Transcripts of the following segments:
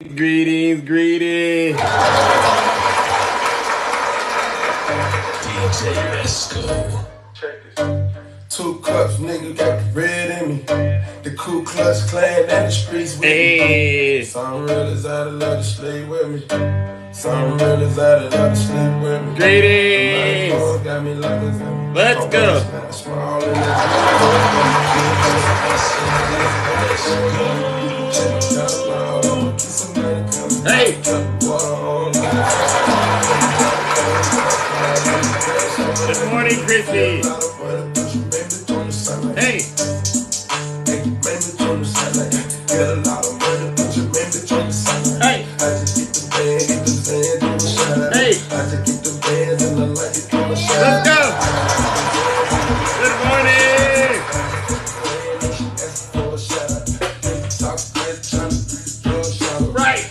Greetings. DJ, let's go. Check this. 2 cups, nigga, got the red in me. The Ku Klux Klan and the streets with me. Some real is out of love to sleep with me. Some real is out of love to sleep with me. Greetings. Got me like this. Let's go. Hey. Good morning, Chrissy. Hey. Hey. Hey. Let's go. Good morning. Right.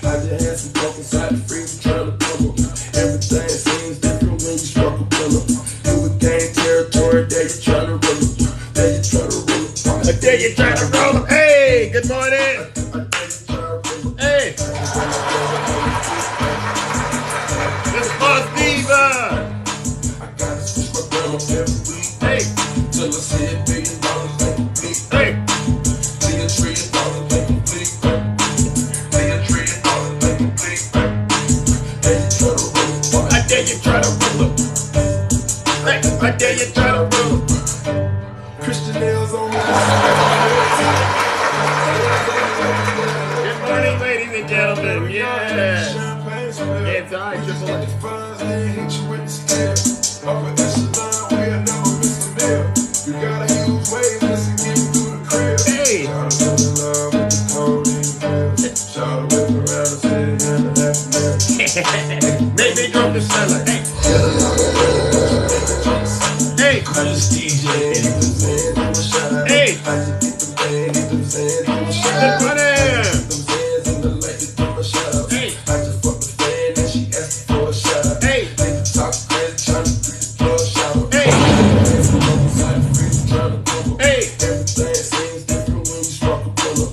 Everything seems different when you struggle pillow. You would gain territory, there you try to run up. There you try to roll up. There you try to roll up. Hey, good morning. Hey. This is Boss Diva. I gotta switch my grandma every week. Hey. Till I see $1 billion make complete. Hey. See $1 trillion make complete. See $1 trillion make complete. There you try to roll up. I dare you try to roll up. Hey, I dare you try to roll up. Christian nails on me. Good morning, ladies and gentlemen. Yes. It's I, Triple H. Hey. Maybe drop the cellar. Hey. Hey. Hey.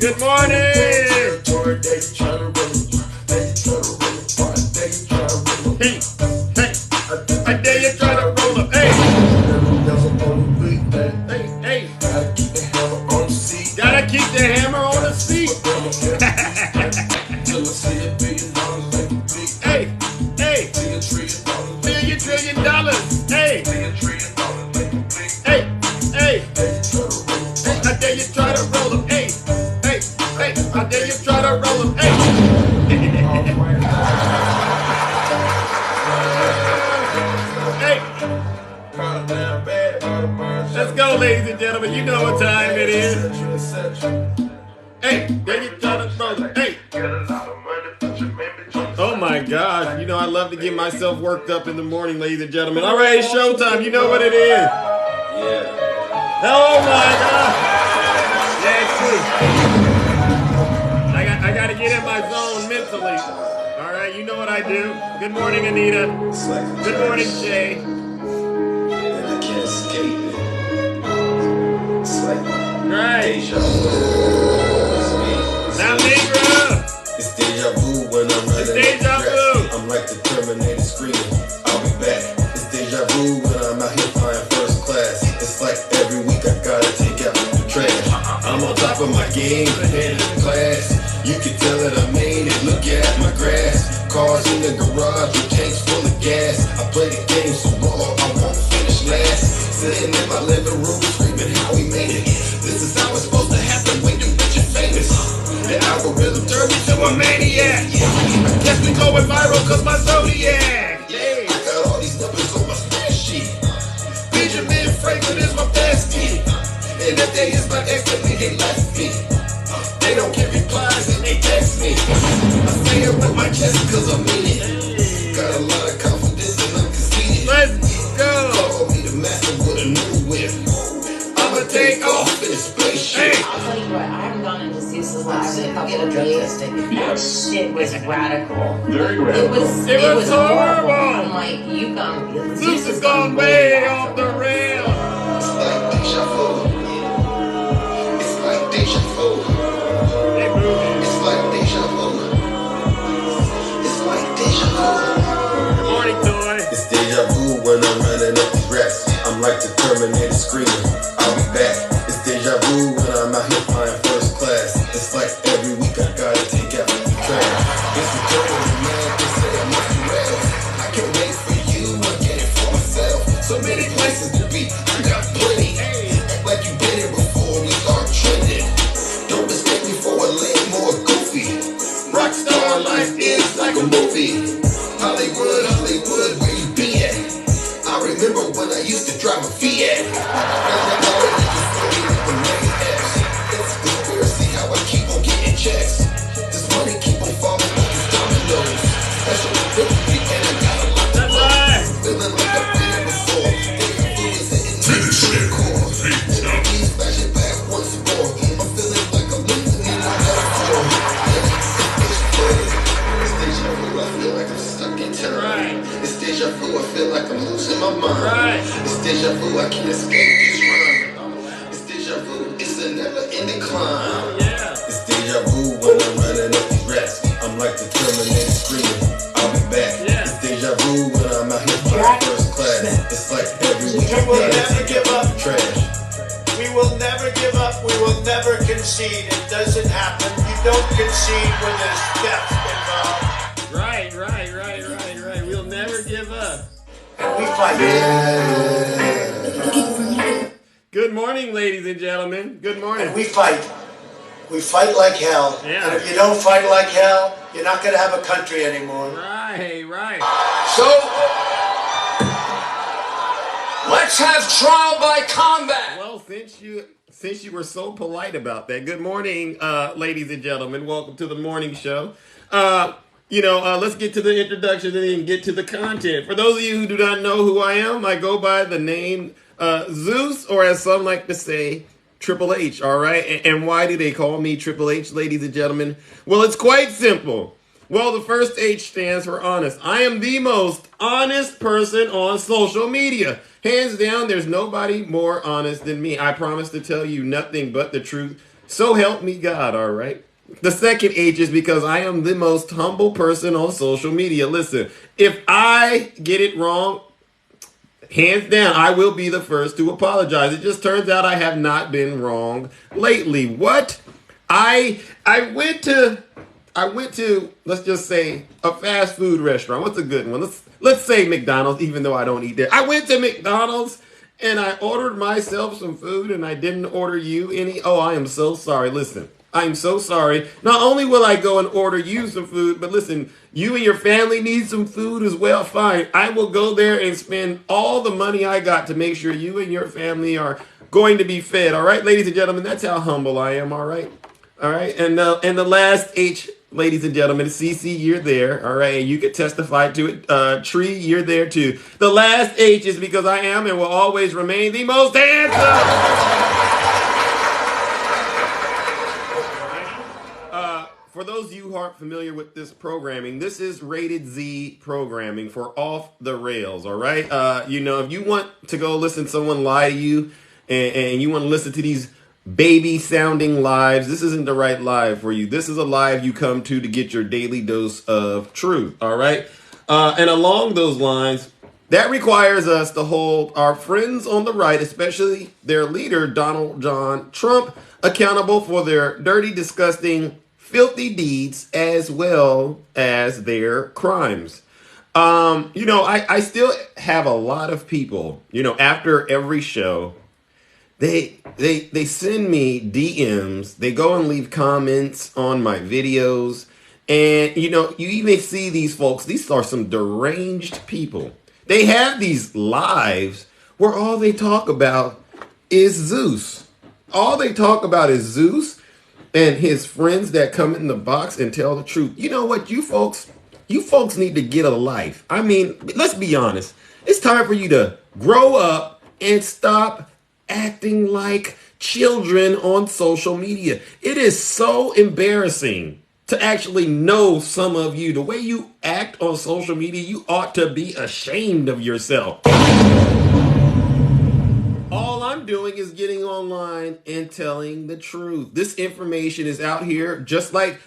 Good morning. Good morning. Hey, hey, I dare you try to roll up. Hey, hey, gotta keep the hammer on the seat. Hey, hey, $1 trillion. Hey, hey, hey, I dare you try to roll up. Hey, hey, hey, I dare you try to roll up. Hey. Let's go, ladies and gentlemen. You know what time it is. Hey, there you try to roll it. Hey. Oh my gosh. You know I love to get myself worked up in the morning, ladies and gentlemen. All right, it's showtime. You know what it is. Yeah. Oh my God. Yeah, it's true. I gotta get in my zone mentally. All right, you know what I do. Good morning, Anita. Good morning, Shay. And I can't escape it. It's like Right. deja vu. It's me. Now, Negra. It's deja vu when I'm running. It's deja vu. I'm like the Terminator screaming, I'll be back. It's deja vu when I'm out here flying first class. It's like every week I gotta take out the trash. I'm on top of my game, ahead of the class. You can tell that I made it, look at my grass. Cars in the garage with tanks full of gas. I play the game so raw, I won't finish last. Sitting in my living room screaming how we made it. This is how it's supposed to happen when you get famous. The algorithm turned me to a maniac. I guess we going viral cause my zodiac. Yeah, I got all these numbers on my spreadsheet. Benjamin Franklin is my bestie. And if they is my ex, then they left me. They don't get replies and they text me. I say it with my chest cause I mean it. Got a lot of confidence and I'm conceited. Let's go. Call me the master with a new whip. I'ma take off in a spaceship. I'll tell you what, I haven't gone into Zeus's live in a couple of days. Yes. It was radical. Very radical. It was horrible. I'm like, you gone. Zeus has gone way off the rails. It's like deja vu. It's like deja vu. Hey, boo. It's like deja vu. like the Terminator screaming, I'll be back. It's deja vu when I'm out here flying first class. It's like every week I gotta take out the trash. It's return of the man, they say I'm not too well. I can't wait for you, I get it for myself. So many places to be, I got plenty. Act like you did it before we start trending. Don't mistake me for a lame or a goofy. Rockstar life is like a movie. Hollywood, Hollywood, where you be at? I remember when I used to drive a Fiat. Now I know it just funny with the many F's. It's a conspiracy how I keep on getting checks. This money keep on falling like it's dominoes. Special ability and I got a lot to love. Feeling like I've been here before. Thinking food is hitting me to the core. Please flash it back once more. I'm feeling like I'm living in a metaphor. It's deja vu, I feel like I'm stuck in time. It's deja vu, I feel like I'm losing my mind. It's deja vu, I can't escape this rhyme. It's deja vu, it's a never-ending climb. It's deja vu when I'm running up these rats. I'm like the Terminator screaming, I'll be back. It's deja vu when I'm out here flying first class. It's like every week I gotta take out the trash. We will never give up. We will never concede. It doesn't happen. You don't concede when there's steps involved. Right. We'll never give up. And we fight. Good morning, ladies and gentlemen. Good morning. And we fight. We fight like hell. Yeah. And if you don't fight like hell, you're not going to have a country anymore. Right. So, let's have trial by combat. Well, since you were so polite about that, good morning, ladies and gentlemen. Welcome to the morning show. Let's get to the introduction and then get to the content. For those of you who do not know who I am, I go by the name Zeus, or as some like to say, Triple H, all right? And why do they call me Triple H, ladies and gentlemen? Well, it's quite simple. Well, the first H stands for honest. I am the most honest person on social media. Hands down, there's nobody more honest than me. I promise to tell you nothing but the truth. So help me God, all right? The second H is because I am the most humble person on social media. Listen, if I get it wrong, hands down, I will be the first to apologize. It just turns out I have not been wrong lately. What? I went to let's just say a fast food restaurant. What's a good one? Let's say McDonald's, even though I don't eat there. I went to McDonald's and I ordered myself some food and I didn't order you any. Oh, I am so sorry. Listen, I'm so sorry. Not only will I go and order you some food, but listen, you and your family need some food as well. Fine. I will go there and spend all the money I got to make sure you and your family are going to be fed. All right, ladies and gentlemen, that's how humble I am. All right. And the last H, ladies and gentlemen, CC, you're there. All right. You could testify to it. Tree, you're there too. The last H is because I am and will always remain the most handsome. For those of you who aren't familiar with this programming, this is rated Z programming for off the rails. All right. If you want to go listen to someone lie to you and you want to listen to these baby sounding lives, this isn't the right live for you. This is a live you come to get your daily dose of truth. All right. And along those lines, that requires us to hold our friends on the right, especially their leader, Donald John Trump, accountable for their dirty, disgusting, filthy deeds as well as their crimes. I still have a lot of people, after every show, they send me DMs, they go and leave comments on my videos. And, you even see these folks, these are some deranged people. They have these lives where all they talk about is Zeus. All they talk about is Zeus and his friends that come in the box and tell the truth. You know what, you folks need to get a life. I mean, let's be honest. It's time for you to grow up and stop acting like children on social media. It is so embarrassing to actually know some of you. The way you act on social media, you ought to be ashamed of yourself. All I'm doing is getting online and telling the truth. This information is out here just like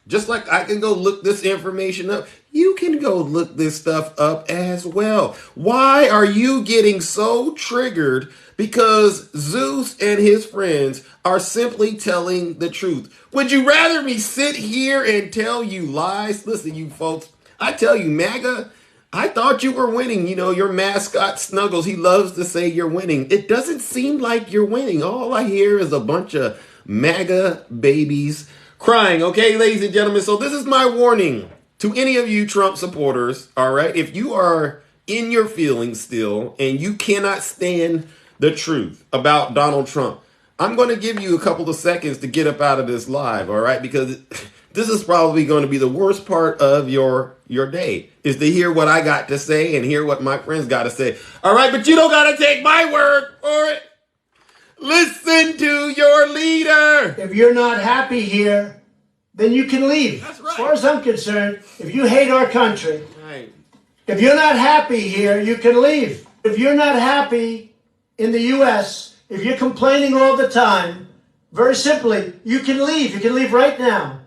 Just like I can go look this information up, you can go look this stuff up as well. Why are you getting so triggered because Zeus and his friends are simply telling the truth? Would you rather me sit here and tell you lies? Listen, you folks, I tell you, MAGA, I thought you were winning. You know, your mascot Snuggles, he loves to say you're winning. It doesn't seem like you're winning. All I hear is a bunch of MAGA babies crying. Okay, ladies and gentlemen, so this is my warning to any of you Trump supporters, all right? If you are in your feelings still and you cannot stand the truth about Donald Trump, I'm going to give you a couple of seconds to get up out of this live, all right? Because this is probably going to be the worst part of your day, is to hear what I got to say and hear what my friends got to say. All right, but you don't got to take my word for it. Listen to your leader. If you're not happy here, then you can leave. That's right. As far as I'm concerned, if you hate our country, Right. if you're not happy here, you can leave. If you're not happy in the U.S., if you're complaining all the time, very simply, you can leave. You can leave right now.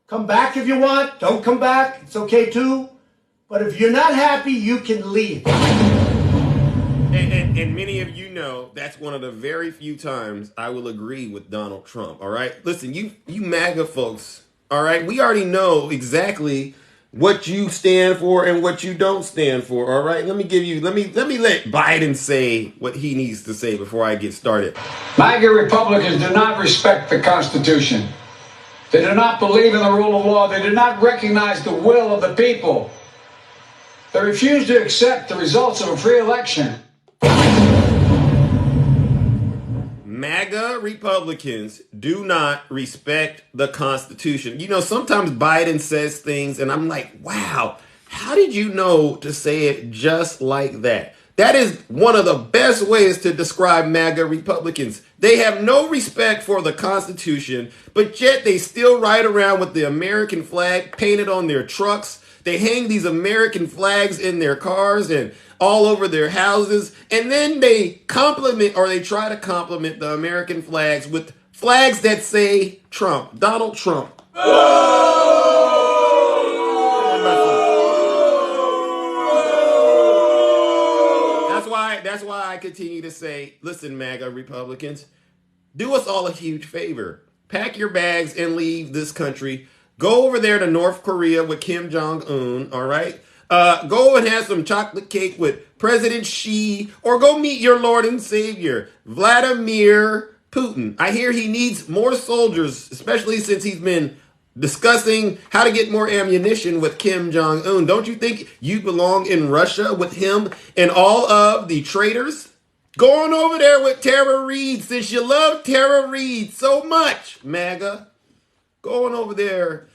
Come back if you want. Don't come back. It's okay too. But if you're not happy, you can leave. And many of you know that's one of the very few times I will agree with Donald Trump. All right, listen, you MAGA folks. All right, we already know exactly what you stand for and what you don't stand for. All right, let me let Biden say what he needs to say before I get started. MAGA Republicans do not respect the Constitution. They do not believe in the rule of law. They do not recognize the will of the people. They refuse to accept the results of a free election. MAGA Republicans do not respect the Constitution. You know, sometimes Biden says things and I'm like, wow, how did you know to say it just like that? That is one of the best ways to describe MAGA Republicans. They have no respect for the Constitution, but yet they still ride around with the American flag painted on their trucks. They hang these American flags in their cars and all over their houses. And then they try to compliment the American flags with flags that say Trump, Donald Trump. That's why I continue to say, listen, MAGA Republicans, do us all a huge favor. Pack your bags and leave this country. Go over there to North Korea with Kim Jong-un, all right? Go and have some chocolate cake with President Xi, or go meet your Lord and Savior, Vladimir Putin. I hear he needs more soldiers, especially since he's been discussing how to get more ammunition with Kim Jong-un. Don't you think you belong in Russia with him and all of the traitors? Go on over there with Tara Reid, since you love Tara Reid so much, MAGA. Go on over there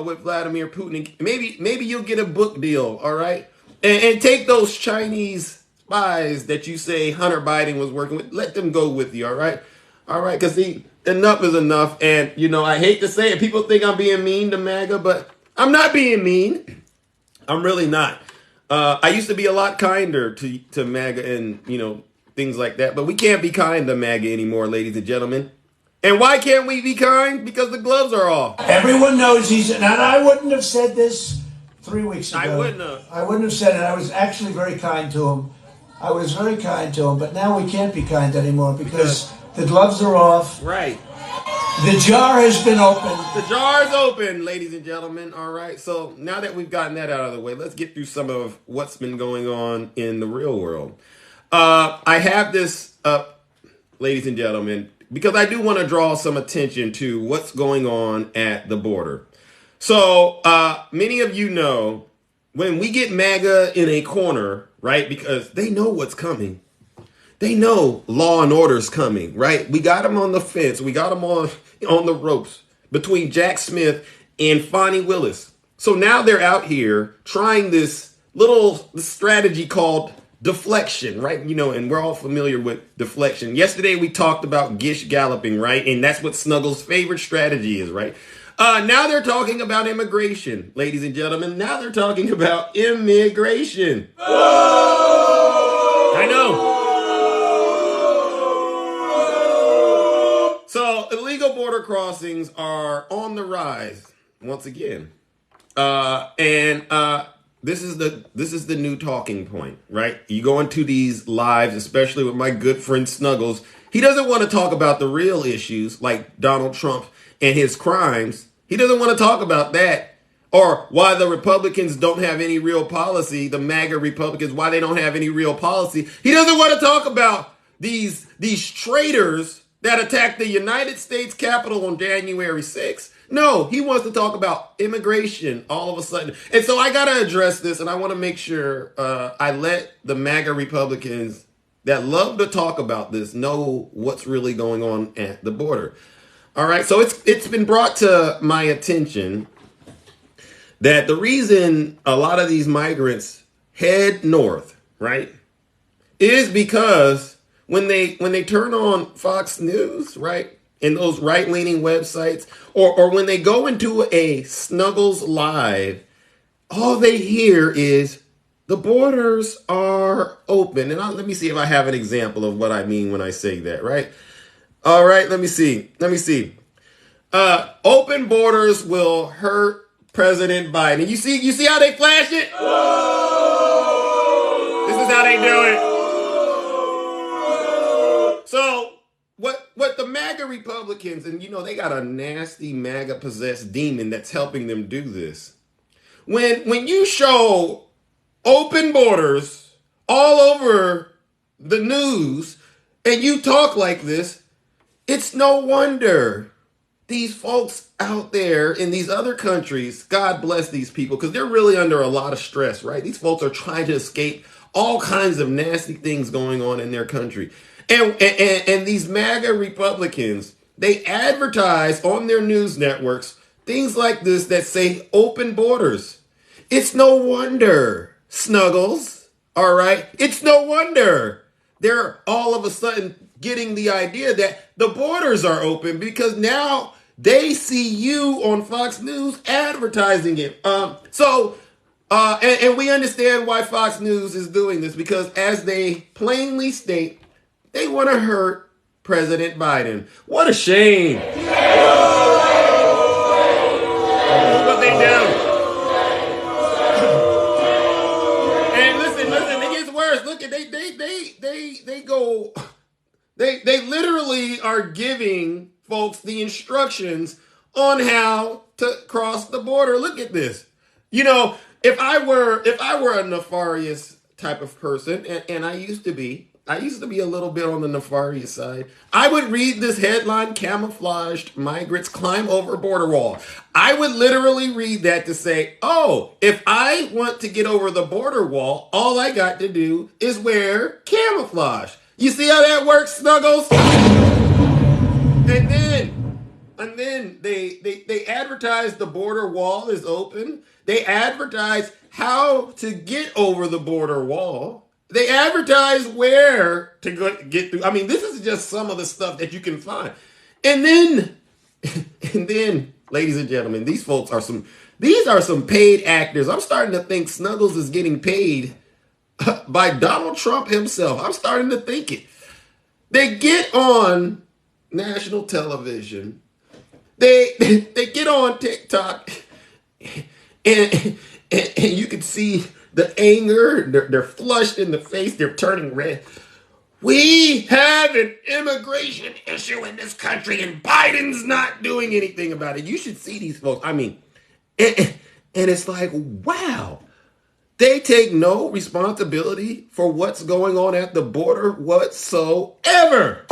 with Vladimir Putin. Maybe you'll get a book deal, all right? And take those Chinese spies that you say Hunter Biden was working with. Let them go with you, all right? All right, because enough is enough. And, you know, I hate to say it. People think I'm being mean to MAGA, but I'm not being mean. I'm really not. I used to be a lot kinder to MAGA and, you know, things like that. But we can't be kind to MAGA anymore, ladies and gentlemen. And why can't we be kind? Because the gloves are off. Everyone knows and I wouldn't have said this 3 weeks ago. I wouldn't have said it. I was actually very kind to him. But now we can't be kind anymore because the gloves are off. Right. The jar has been opened. The jar is open, ladies and gentlemen. All right. So now that we've gotten that out of the way, let's get through some of what's been going on in the real world. I have this up, ladies and gentlemen, because I do want to draw some attention to what's going on at the border. So many of you know when we get MAGA in a corner, right, because they know what's coming. They know law and order's coming, right? We got them on the fence. We got them on the ropes between Jack Smith and Fonnie Willis. So now they're out here trying this little strategy called deflection, right? You know, and we're all familiar with deflection. Yesterday we talked about gish galloping, right? And that's what Snuggles' favorite strategy is, right? Now they're talking about immigration, ladies and gentlemen. Now they're talking about immigration. I know. So illegal border crossings are on the rise. once again. This is the new talking point, right? You go into these lives, especially with my good friend Snuggles. He doesn't want to talk about the real issues like Donald Trump and his crimes. He doesn't want to talk about that, or why the Republicans don't have any real policy. The MAGA Republicans, why they don't have any real policy. He doesn't want to talk about these traitors that attacked the United States Capitol on January 6th. No, he wants to talk about immigration all of a sudden. And so I got to address this, and I want to make sure I let the MAGA Republicans that love to talk about this know what's really going on at the border. All right, so it's been brought to my attention that the reason a lot of these migrants head north, right, is because when they turn on Fox News, right, and those right-leaning websites, or when they go into a Snuggles Live, all they hear is the borders are open. And let me see if I have an example of what I mean when I say that, right? All right, let me see. Open borders will hurt President Biden. You see how they flash it? This is how they do it. So what the MAGA Republicans, and they got a nasty MAGA possessed demon that's helping them do this. When you show open borders all over the news and you talk like this, it's no wonder these folks out there in these other countries, God bless these people, because they're really under a lot of stress, right? These folks are trying to escape all kinds of nasty things going on in their country. And these MAGA Republicans, they advertise on their news networks things like this that say open borders. It's no wonder, Snuggles, all right? It's no wonder they're all of a sudden getting the idea that the borders are open because now they see you on Fox News advertising it. And we understand why Fox News is doing this, because as they plainly state, they want to hurt President Biden. What a shame. This is what they do. And listen, it gets worse. Look at they literally are giving folks the instructions on how to cross the border. Look at this. If I were a nefarious type of person, and I used to be a little bit on the nefarious side, I would read this headline, camouflaged migrants climb over border wall. I would literally read that to say, oh, if I want to get over the border wall, all I got to do is wear camouflage. You see how that works, Snuggles? And then they advertise the border wall is open. They advertise how to get over the border wall. They advertise where to get through. I mean, this is just some of the stuff that you can find. And then, ladies and gentlemen, these are some paid actors. I'm starting to think Snuggles is getting paid by Donald Trump himself. I'm starting to think it. They get on national television. They get on TikTok, and you can see the anger. They're flushed in the face. They're turning red. We have an immigration issue in this country, and Biden's not doing anything about it. You should see these folks. I mean, and it's like, wow. They take no responsibility for what's going on at the border whatsoever.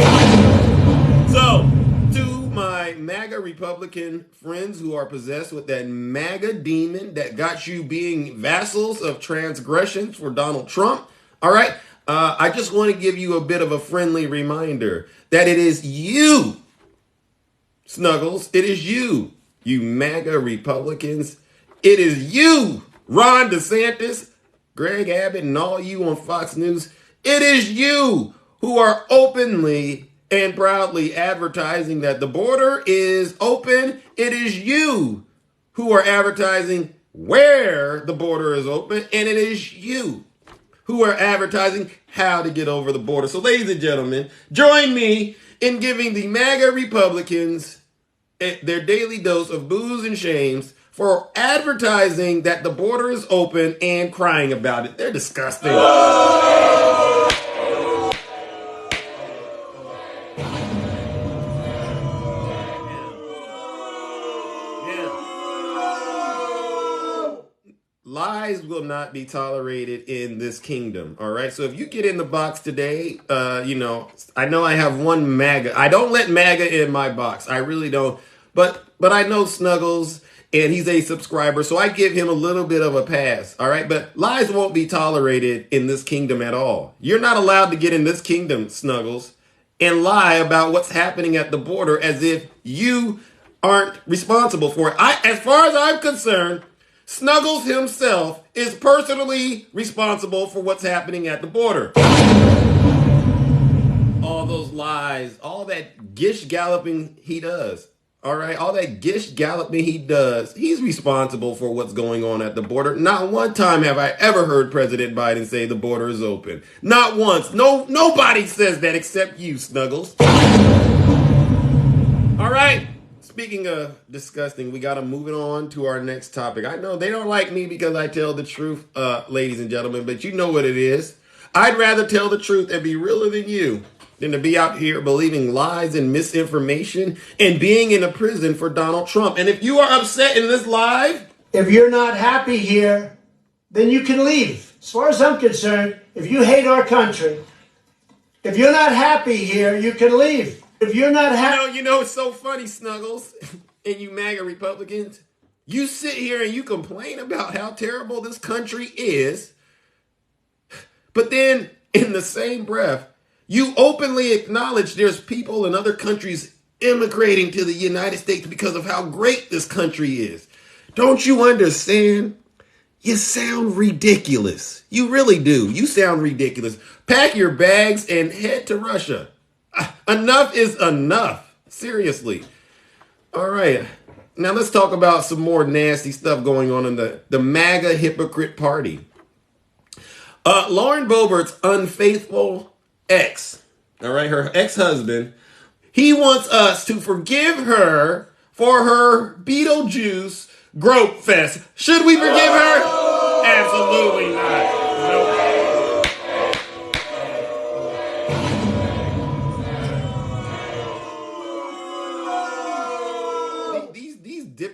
So, to my MAGA Republican friends who are possessed with that MAGA demon that got you being vassals of transgressions for Donald Trump, all right, I just want to give you a bit of a friendly reminder that it is you, Snuggles, it is you MAGA Republicans, it is you, Ron DeSantis, Greg Abbott, and all you on Fox News. It is you who are openly and proudly advertising that the border is open. It is you who are advertising where the border is open. And it is you who are advertising how to get over the border. So, ladies and gentlemen, join me in giving the MAGA Republicans their daily dose of booze and shames for advertising that the border is open and crying about it. They're disgusting. Lies will not be tolerated in this kingdom. All right. So if you get in the box today, I know I have one MAGA. I don't let MAGA in my box. I really don't. But I know Snuggles, and he's a subscriber, so I give him a little bit of a pass. All right. But lies won't be tolerated in this kingdom at all. You're not allowed to get in this kingdom, Snuggles, and lie about what's happening at the border as if you aren't responsible for it. As far as I'm concerned, Snuggles himself is personally responsible for what's happening at the border. All those lies, all that gish galloping he does. All right, all that gish galloping he does, he's responsible for what's going on at the border. Not one time have I ever heard President Biden say the border is open. Not once. Nobody says that except you, Snuggles. All right. Speaking of disgusting, we got to move it on to our next topic. I know they don't like me because I tell the truth, ladies and gentlemen, but you know what it is. I'd rather tell the truth and be realer than you than to be out here believing lies and misinformation and being in a prison for Donald Trump. And if you are upset in this live, if you're not happy here, then you can leave. As far as I'm concerned, if you hate our country, if you're not happy here, you can leave. If you're not happy... You know, it's so funny, Snuggles, and you MAGA Republicans. You sit here and you complain about how terrible this country is, but then in the same breath, you openly acknowledge there's people in other countries immigrating to the United States because of how great this country is. Don't you understand? You sound ridiculous. You really do. You sound ridiculous. Pack your bags and head to Russia. Enough is enough. Seriously. All right. Now let's talk about some more nasty stuff going on in the MAGA hypocrite party. Lauren Boebert's unfaithful ex, all right, her ex-husband, he wants us to forgive her for her Beetlejuice grope fest. Should we forgive her? Absolutely not. Nope.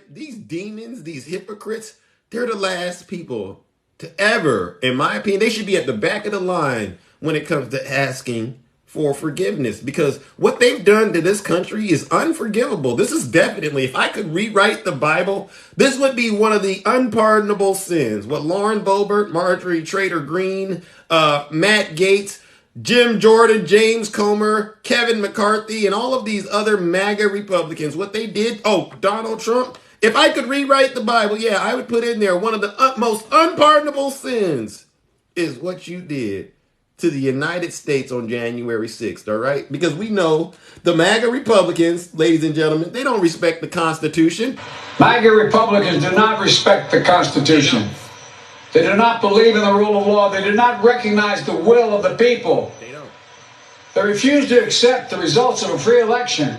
These demons, these hypocrites, they're the last people to ever, in my opinion, they should be at the back of the line when it comes to asking for forgiveness, because what they've done to this country is unforgivable. This is definitely, if I could rewrite the Bible, this would be one of the unpardonable sins. What Lauren Boebert, Marjorie Trader Green, Matt Gaetz, Jim Jordan, James Comer, Kevin McCarthy, and all of these other MAGA Republicans, what they did, Donald Trump, if I could rewrite the Bible, yeah, I would put in there one of the most unpardonable sins is what you did to the United States on January 6th, all right? Because we know the MAGA Republicans, ladies and gentlemen, they don't respect the Constitution. MAGA Republicans do not respect the Constitution. They do not believe in the rule of law. They do not recognize the will of the people. They don't. They refuse to accept the results of a free election.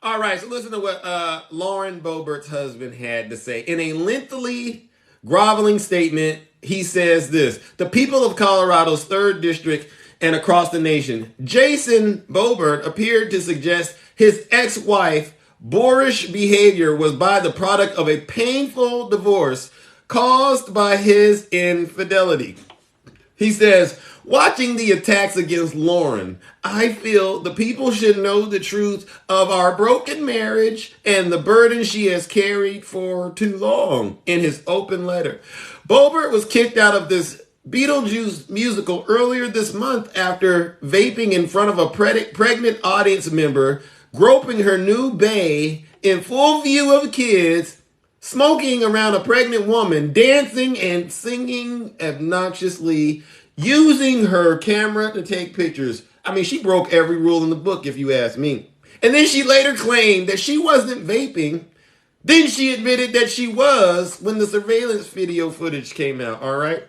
All right, so listen to what Lauren Boebert's husband had to say. In a lengthily groveling statement, he says this: the people of Colorado's 3rd District and across the nation, Jason Boebert appeared to suggest his ex-wife boorish behavior was by the product of a painful divorce caused by his infidelity. He says, watching the attacks against Lauren, I feel the people should know the truth of our broken marriage and the burden she has carried for too long. In his open letter, Boebert was kicked out of this Beetlejuice musical earlier this month after vaping in front of a pregnant audience member, groping her new bae in full view of kids, smoking around a pregnant woman, dancing and singing obnoxiously, using her camera to take pictures. I mean, she broke every rule in the book, if you ask me. And then she later claimed that she wasn't vaping. Then she admitted that she was when the surveillance video footage came out, all right?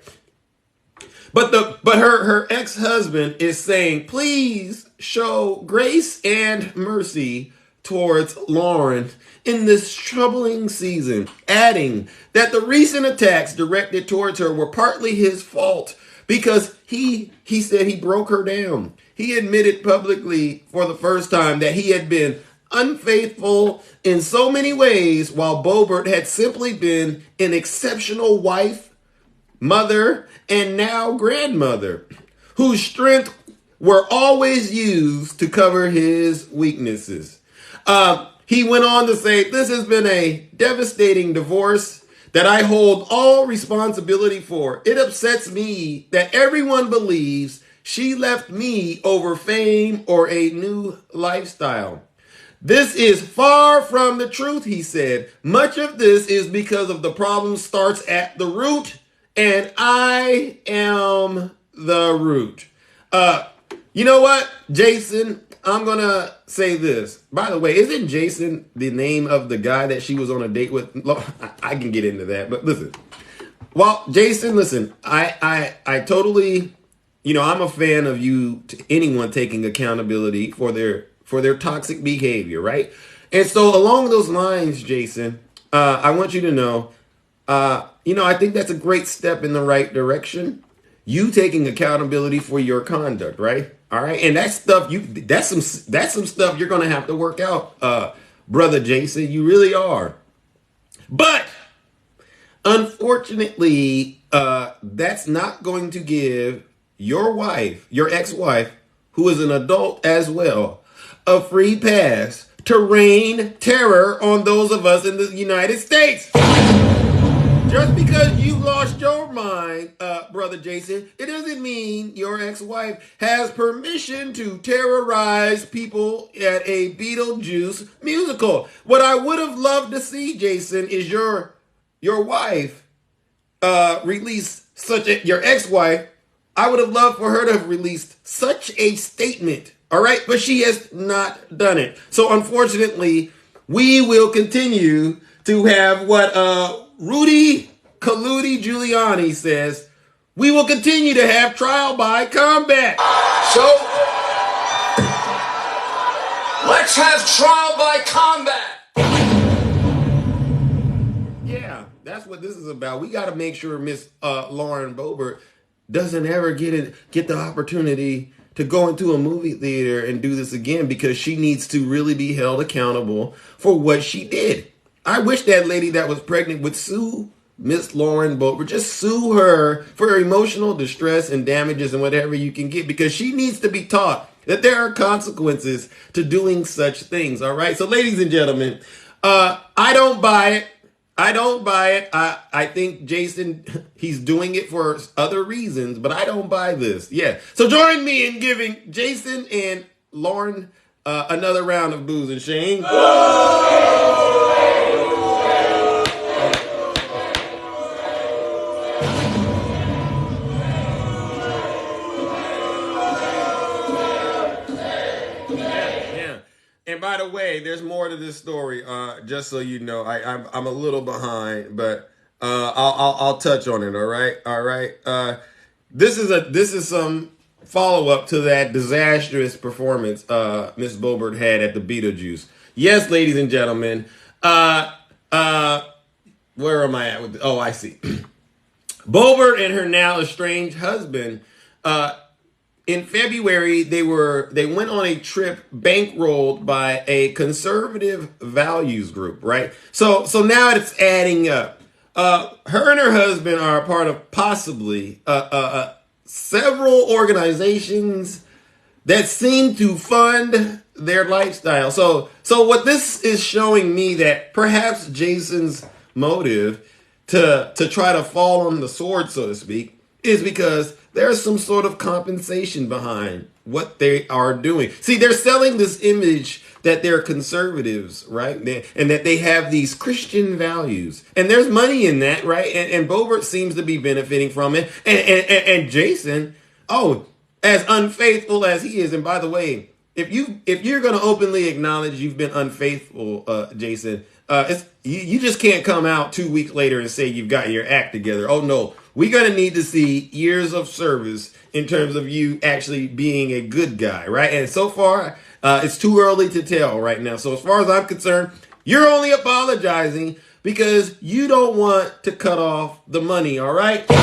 But her ex-husband is saying, please show grace and mercy towards Lauren in this troubling season, adding that the recent attacks directed towards her were partly his fault because he said he broke her down. He admitted publicly for the first time that he had been unfaithful in so many ways, while Boebert had simply been an exceptional wife, mother, and now grandmother, whose strength were always used to cover his weaknesses. He went on to say, "This has been a devastating divorce that I hold all responsibility for. It upsets me that everyone believes she left me over fame or a new lifestyle. This is far from the truth," he said. "Much of this is because of the problem starts at the root, and I am the root." You know what, Jason? I'm going to say this. By the way, isn't Jason the name of the guy that she was on a date with? I can get into that, but listen. Well, Jason, listen, I totally, I'm a fan of anyone taking accountability for their toxic behavior, right? And so along those lines, Jason, I want you to know, I think that's a great step in the right direction. You taking accountability for your conduct, right? All right. And that stuff, that's some stuff you're going to have to work out, brother Jason. You really are. But unfortunately, that's not going to give your wife, your ex-wife, who is an adult as well, a free pass to rain terror on those of us in the United States. Just because you lost your mind, brother Jason, it doesn't mean your ex-wife has permission to terrorize people at a Beetlejuice musical. What I would have loved to see, Jason, is your wife release your ex-wife. I would have loved for her to have released such a statement. All right. But she has not done it. So unfortunately, we will continue to have what Rudy Giuliani says. We will continue to have trial by combat. So, let's have trial by combat. Yeah, that's what this is about. We got to make sure Miss Lauren Boebert doesn't ever get the opportunity to go into a movie theater and do this again, because she needs to really be held accountable for what she did. I wish that lady that was pregnant would sue Miss Lauren Boebert. Just sue her for emotional distress and damages and whatever you can get, because she needs to be taught that there are consequences to doing such things. All right. So ladies and gentlemen, I don't buy it. I think Jason, he's doing it for other reasons, but I don't buy this. Yeah. So join me in giving Jason and Lauren another round of booze and shame. And by the way, there's more to this story. Just so you know, I'm a little behind, but I'll touch on it. All right. This is some follow up to that disastrous performance Miss Boebert had at the Beetlejuice. Yes, ladies and gentlemen. Where am I at? I see. Boebert and her now estranged husband. In February, they went on a trip bankrolled by a conservative values group, right? So now it's adding up. Her and her husband are a part of possibly several organizations that seem to fund their lifestyle. So what this is showing me, that perhaps Jason's motive to try to fall on the sword, so to speak, is because there's some sort of compensation behind what they are doing. See, they're selling this image that they're conservatives, right? And that they have these Christian values. And there's money in that, right? And Boebert seems to be benefiting from it. And Jason, as unfaithful as he is, and by the way, if you're going to openly acknowledge you've been unfaithful, Jason, you just can't come out 2 weeks later and say you've got your act together. Oh, no. We're going to need to see years of service in terms of you actually being a good guy, right? And so far, It's too early to tell right now. So as far as I'm concerned, you're only apologizing because you don't want to cut off the money, all right? All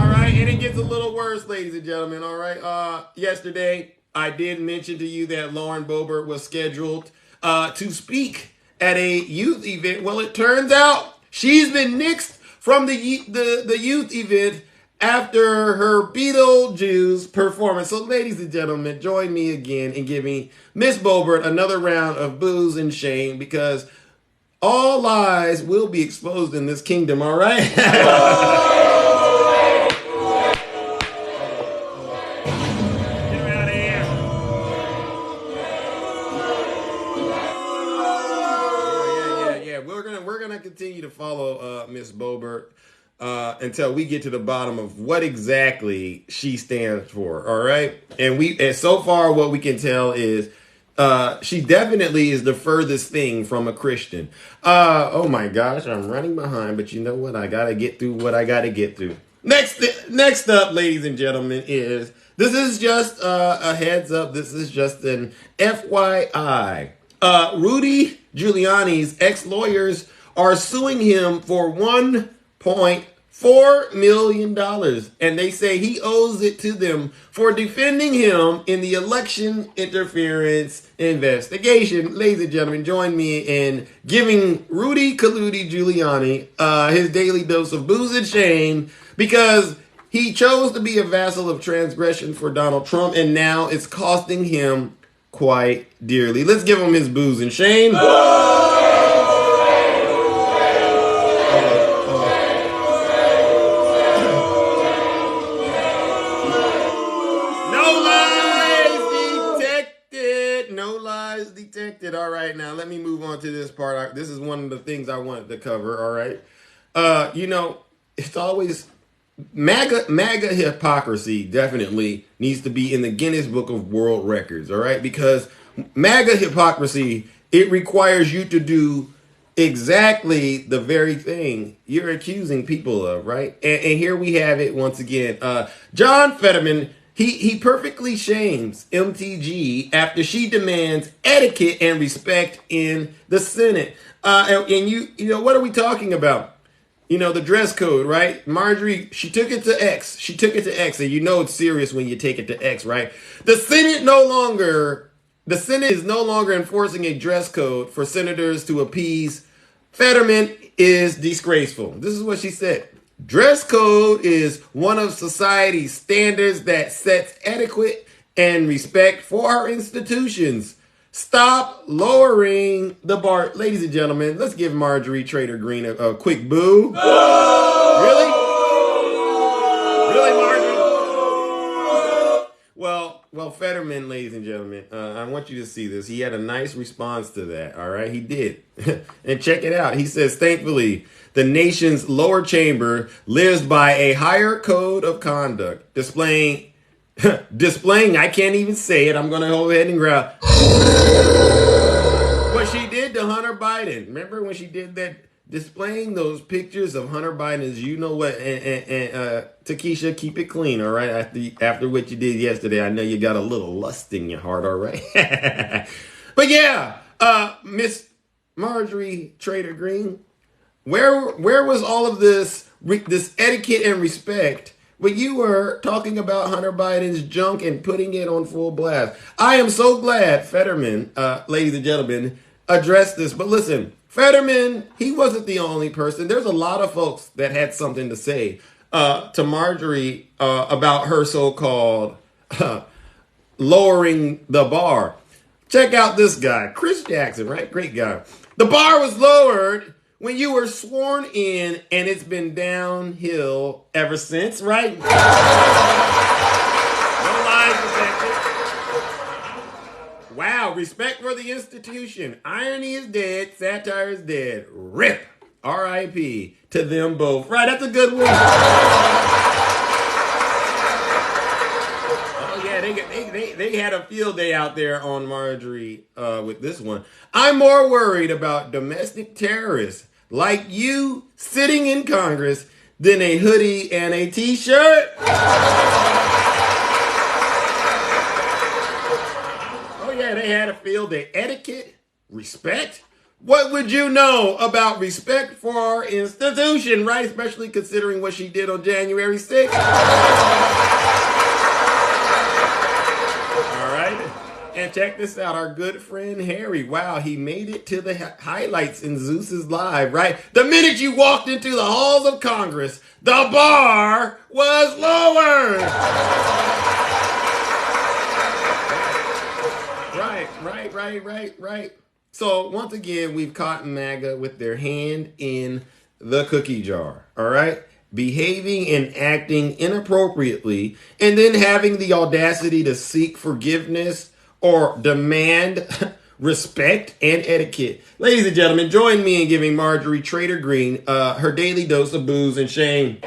right, and it gets a little worse, ladies and gentlemen, all right? Yesterday, I did mention to you that Lauren Boebert was scheduled to speak at a youth event. Well, it turns out she's been nixed from the youth event after her Beetlejuice performance. So, ladies and gentlemen, join me again in giving Miss Boebert another round of booze and shame, because all lies will be exposed in this kingdom, all right? We're gonna continue to follow Miss Boebert until we get to the bottom of what exactly she stands for. All right, and so far what we can tell is she definitely is the furthest thing from a Christian. Oh my gosh, I'm running behind, but you know what? I gotta get through what I gotta get through. Next up, ladies and gentlemen, this is just a heads up. This is just an FYI. Rudy Giuliani's ex-lawyers are suing him for $1.4 million. And they say he owes it to them for defending him in the election interference investigation. Ladies and gentlemen, join me in giving Rudy Giuliani his daily dose of booze and shame, because he chose to be a vassal of transgression for Donald Trump, and now it's costing him quite dearly. Let's give him his booze and shame. No lies detected. No lies detected. All right, now let me move on to this part. This is one of the things I wanted to cover. All right. It's always MAGA hypocrisy definitely needs to be in the Guinness Book of World Records, all right? Because MAGA hypocrisy, it requires you to do exactly the very thing you're accusing people of, right? And here we have it once again. John Fetterman, he perfectly shames MTG after she demands etiquette and respect in the Senate. And you know, what are we talking about? You know, the dress code, right? Marjorie, she took it to X. And you know it's serious when you take it to X, right? The Senate is no longer enforcing a dress code for senators to appease. Fetterman is disgraceful. This is what she said. Dress code is one of society's standards that sets etiquette and respect for our institutions. Stop lowering the bar. Ladies and gentlemen, let's give Marjorie Trader Green a quick boo. Really? Really, Marjorie? Well, Fetterman, ladies and gentlemen, I want you to see this. He had a nice response to that, all right? He did. And check it out. He says, thankfully, the nation's lower chamber lives by a higher code of conduct, displaying, I can't even say it. I'm going to go ahead and grab what she did to Hunter Biden. Remember when she did that, displaying those pictures of Hunter Biden's, you know what, and Takesha, keep it clean, all right? After what you did yesterday, I know you got a little lust in your heart, all right? But yeah, Miss Marjorie Trader Green, where was all of this etiquette and respect when you were talking about Hunter Biden's junk and putting it on full blast? I am so glad Fetterman, ladies and gentlemen, addressed this. But listen, Fetterman, he wasn't the only person. There's a lot of folks that had something to say to Marjorie about her so-called lowering the bar. Check out this guy, Chris Jackson, right? Great guy. The bar was lowered when you were sworn in, and it's been downhill ever since, right? No lies detected. Wow, respect for the institution. Irony is dead, satire is dead. RIP. R.I.P. to them both. Right, that's a good one. Oh yeah, they had a field day out there on Marjorie with this one. I'm more worried about domestic terrorists like you sitting in Congress than a hoodie and a t-shirt. they had a field day. Etiquette, respect. What would you know about respect for our institution, right? Especially considering what she did on January 6th. All right. And check this out. Our good friend Harry. Wow, he made it to the highlights in Zeus's Live, right? The minute you walked into the halls of Congress, the bar was lowered. Right. So once again, we've caught MAGA with their hand in the cookie jar, all right? Behaving and acting inappropriately, and then having the audacity to seek forgiveness or demand respect and etiquette. Ladies and gentlemen, join me in giving Marjorie Trader Green her daily dose of booze and shame.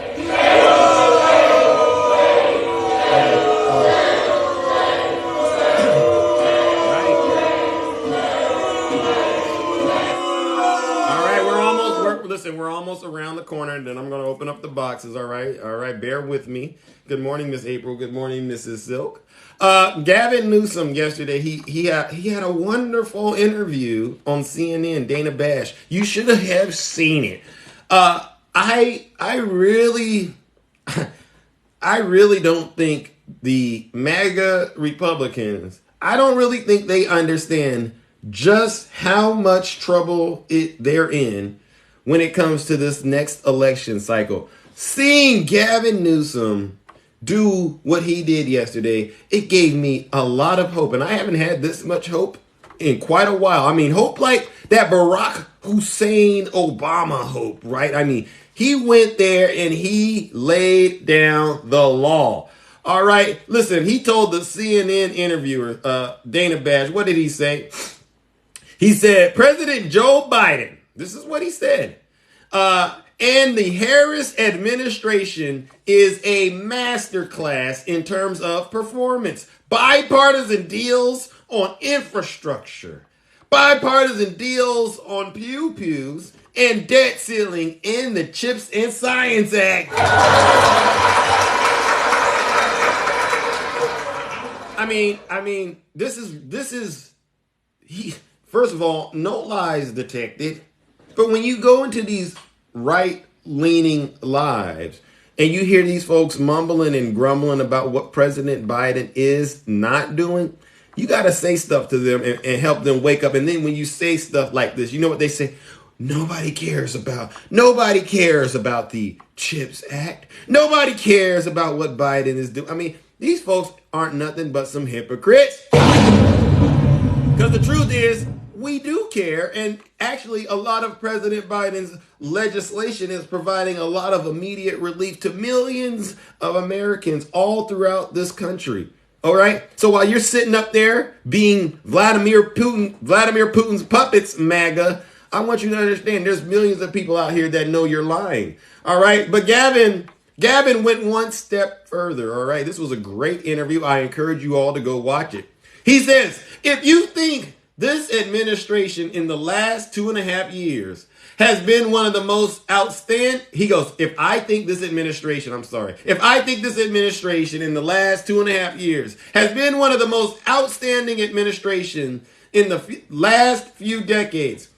Listen, we're almost around the corner, and then I'm going to open up the boxes, all right? Bear with me. Good morning, Miss April. Good morning, Mrs. Silk. Gavin Newsom yesterday, he had a wonderful interview on CNN, Dana Bash. You should have seen it. I really don't think the MAGA Republicans, I don't really think they understand just how much trouble they're in when it comes to this next election cycle. Seeing Gavin Newsom do what he did yesterday, it gave me a lot of hope. And I haven't had this much hope in quite a while. I mean, hope like that Barack Hussein Obama hope, right? I mean, he went there and he laid down the law. All right, listen, he told the CNN interviewer, Dana Bash, what did he say? He said, President Joe Biden, this is what he said. And the Harris administration is a masterclass in terms of performance. Bipartisan deals on infrastructure, bipartisan deals on pew-pews, and debt ceiling in the Chips and Science Act. I mean, this is first of all, no lies detected. But when you go into these right-leaning lives and you hear these folks mumbling and grumbling about what President Biden is not doing, you got to say stuff to them and help them wake up. And then when you say stuff like this, you know what they say? Nobody cares about the CHIPS Act. Nobody cares about what Biden is doing. I mean, these folks aren't nothing but some hypocrites. Because the truth is, we do care, and actually a lot of President Biden's legislation is providing a lot of immediate relief to millions of Americans all throughout this country. All right? So while you're sitting up there being Vladimir Putin's puppets, MAGA, I want you to understand there's millions of people out here that know you're lying. All right? But Gavin went one step further. All right? This was a great interview. I encourage you all to go watch it. He says, if you think this administration in the last 2.5 years has been one of the most outstanding. He goes, if I think this administration in the last 2.5 years has been one of the most outstanding administration in the last few decades,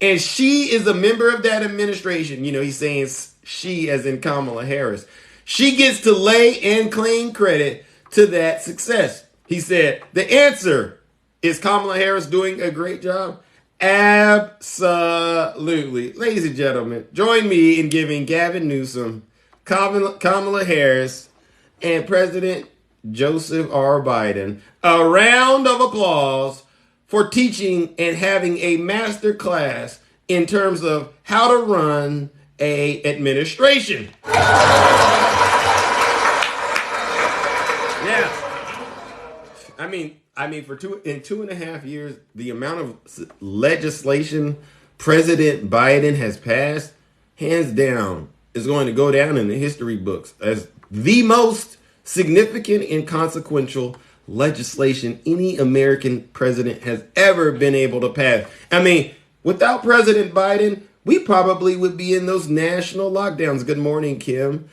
and she is a member of that administration, you know, he's saying she as in Kamala Harris, she gets to lay and claim credit to that success. He said, the answer is Kamala Harris doing a great job? Absolutely. Ladies and gentlemen, join me in giving Gavin Newsom, Kamala Harris, and President Joseph R. Biden a round of applause for teaching and having a master class in terms of how to run a administration. Yeah. I mean, for in 2.5 years, the amount of legislation President Biden has passed, hands down, is going to go down in the history books as the most significant and consequential legislation any American president has ever been able to pass. I mean, without President Biden, we probably would be in those national lockdowns. Good morning, Kim.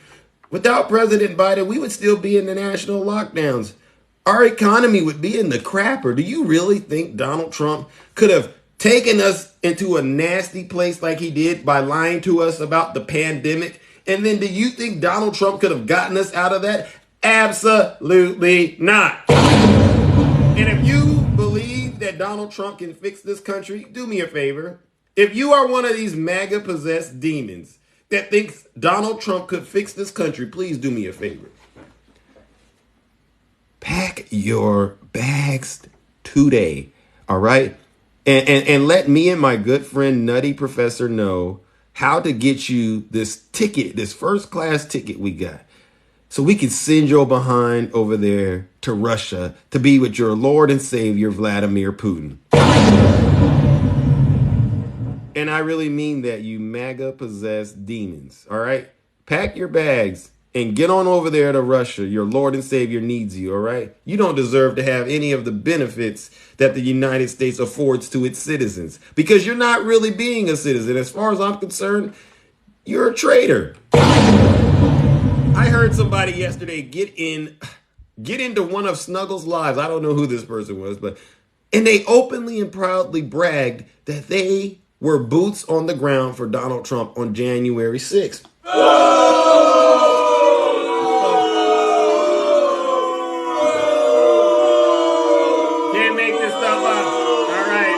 Without President Biden, we would still be in the national lockdowns. our economy would be in the crapper. Do you really think Donald Trump could have taken us into a nasty place like he did by lying to us about the pandemic? And then do you think Donald Trump could have gotten us out of that? Absolutely not. And if you believe that Donald Trump can fix this country, do me a favor. If you are one of these MAGA possessed demons that thinks Donald Trump could fix this country, please do me a favor. Pack your bags today, all right? And let me and my good friend Nutty Professor know how to get you this ticket, this first class ticket we got. So we can send your behind over there to Russia to be with your Lord and Savior, Vladimir Putin. And I really mean that, you MAGA-possessed demons, all right? Pack your bags and get on over there to Russia. Your Lord and Savior needs you, all right? You don't deserve to have any of the benefits that the United States affords to its citizens because you're not really being a citizen. As far as I'm concerned, you're a traitor. I heard somebody yesterday get into one of Snuggles' lives. I don't know who this person was, and they openly and proudly bragged that they were boots on the ground for Donald Trump on January 6th. Can't make this stuff up. All right.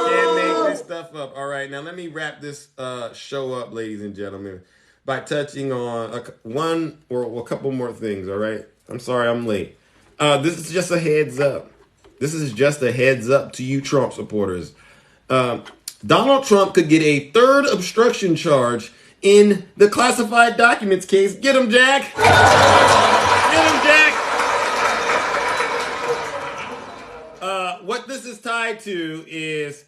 Can't make this stuff up. All right, now let me wrap this show up, ladies and gentlemen, by touching on one or a couple more things, all right? I'm sorry I'm late. This is just a heads up. This is just a heads up to you Trump supporters. Donald Trump could get a third obstruction charge in the classified documents case. Get him, Jack! Get him, Jack! What this is tied to is,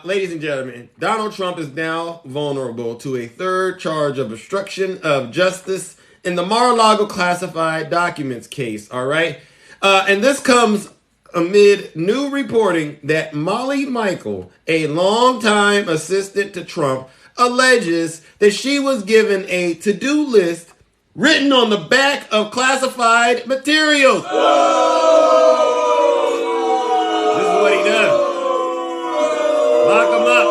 ladies and gentlemen, Donald Trump is now vulnerable to a third charge of obstruction of justice in the Mar-a-Lago classified documents case, all right? And this comes amid new reporting that Molly Michael, a longtime assistant to Trump, alleges that she was given a to-do list written on the back of classified materials. This is what he does. Lock him up.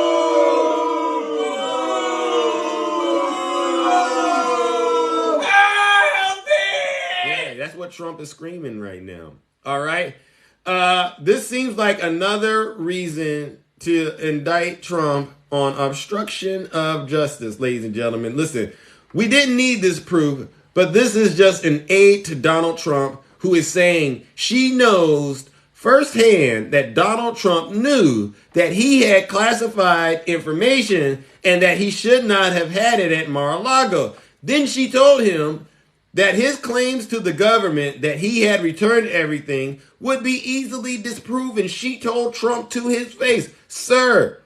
Yeah, that's what Trump is screaming right now. All right? This seems like another reason to indict Trump on obstruction of justice, ladies and gentlemen. Listen, we didn't need this proof, but this is just an aid to Donald Trump, who is saying she knows firsthand that Donald Trump knew that he had classified information and that he should not have had it at Mar-a-Lago. Then she told him that his claims to the government that he had returned everything would be easily disproven. She told Trump to his face, "Sir,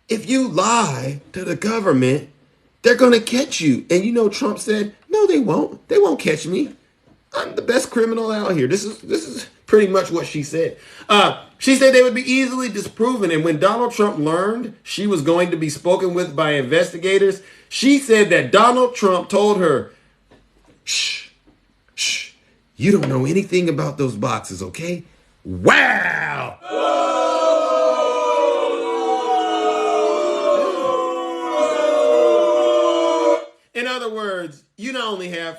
if you lie to the government, they're going to catch you." And you know, Trump said, "No, they won't. They won't catch me. I'm the best criminal out here." This is pretty much what she said. She said they would be easily disproven. And when Donald Trump learned she was going to be spoken with by investigators, she said that Donald Trump told her, "Shh, shh, you don't know anything about those boxes, okay?" Wow! In other words, you not only have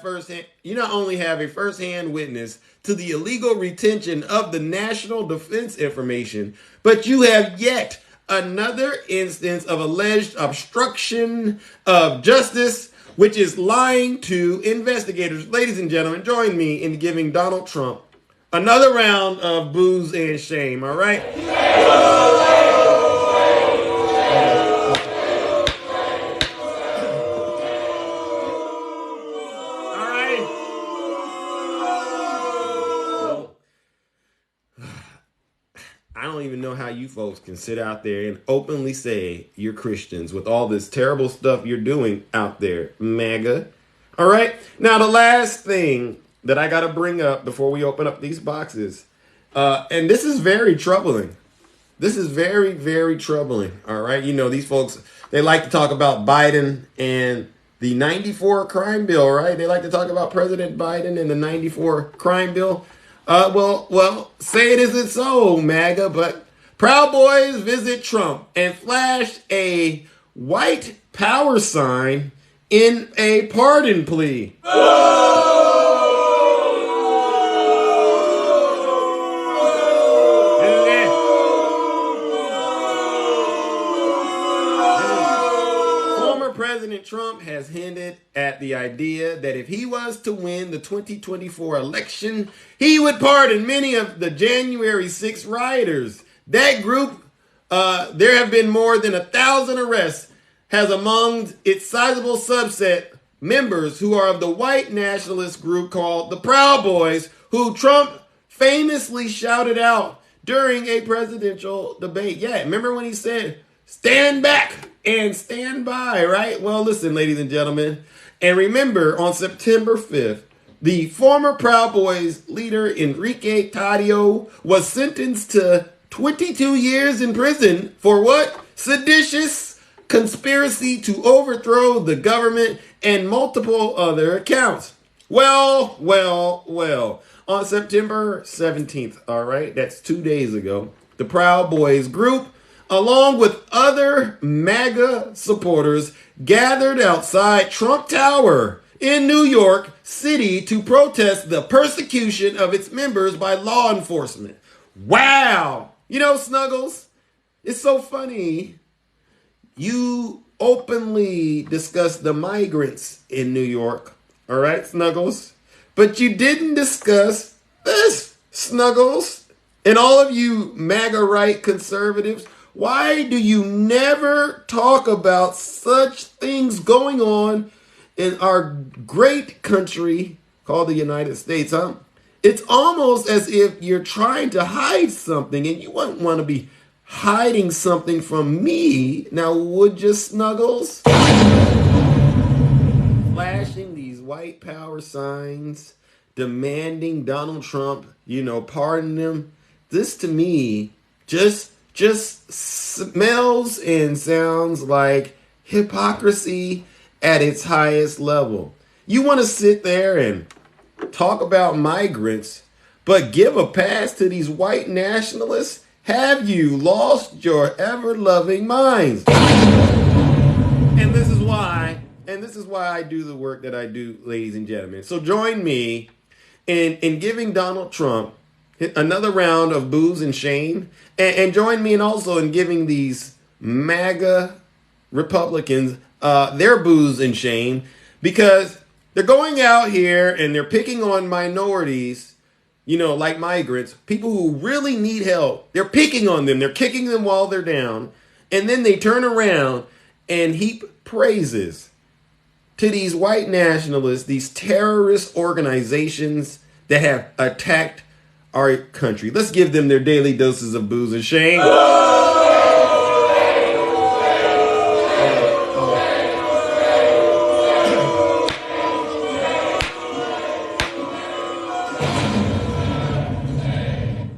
a first-hand witness to the illegal retention of the national defense information, but you have yet another instance of alleged obstruction of justice, which is lying to investigators. Ladies and gentlemen, join me in giving Donald Trump another round of booze and shame, all right? All right. I don't even know how you folks can sit out there and openly say you're Christians with all this terrible stuff you're doing out there, MAGA. All right. Now, the last thing that I got to bring up before we open up these boxes, and this is very troubling. This is very, very troubling. All right. You know, these folks, they like to talk about Biden and the 94 crime bill, right? They like to talk about President Biden and the 94 crime bill. Well, say it isn't so, MAGA, but Proud Boys visit Trump and flash a white power sign in a pardon plea. President Trump has hinted at the idea that if he was to win the 2024 election, he would pardon many of the January 6 rioters. That group, there have been more than 1,000 arrests, has among its sizable subset members who are of the white nationalist group called the Proud Boys, who Trump famously shouted out during a presidential debate. Yeah, remember when he said, "Stand back and stand by," right? Well, listen, ladies and gentlemen, and remember on September 5th, the former Proud Boys leader Enrique Taddeo was sentenced to 22 years in prison for what? Seditious conspiracy to overthrow the government and multiple other accounts. Well. On September 17th, all right, that's 2 days ago, the Proud Boys group, along with other MAGA supporters, gathered outside Trump Tower in New York City to protest the persecution of its members by law enforcement. Wow! You know, Snuggles, it's so funny. You openly discussed the migrants in New York, all right, Snuggles? But you didn't discuss this, Snuggles. And all of you MAGA right conservatives, why do you never talk about such things going on in our great country called the United States, huh? It's almost as if you're trying to hide something, and you wouldn't want to be hiding something from me. Now, would you, Snuggles? Flashing these white power signs, demanding Donald Trump, pardon him. This to me just smells and sounds like hypocrisy at its highest level. You want to sit there and talk about migrants, but give a pass to these white nationalists? Have you lost your ever-loving minds? And this is why I do the work that I do, ladies and gentlemen. So join me in giving Donald Trump another round of booze and shame, and join me also in giving these MAGA Republicans their booze and shame, because they're going out here and they're picking on minorities, like migrants, people who really need help. They're picking on them. They're kicking them while they're down. And then they turn around and heap praises to these white nationalists, these terrorist organizations that have attacked our country. Let's give them their daily doses of booze and shame.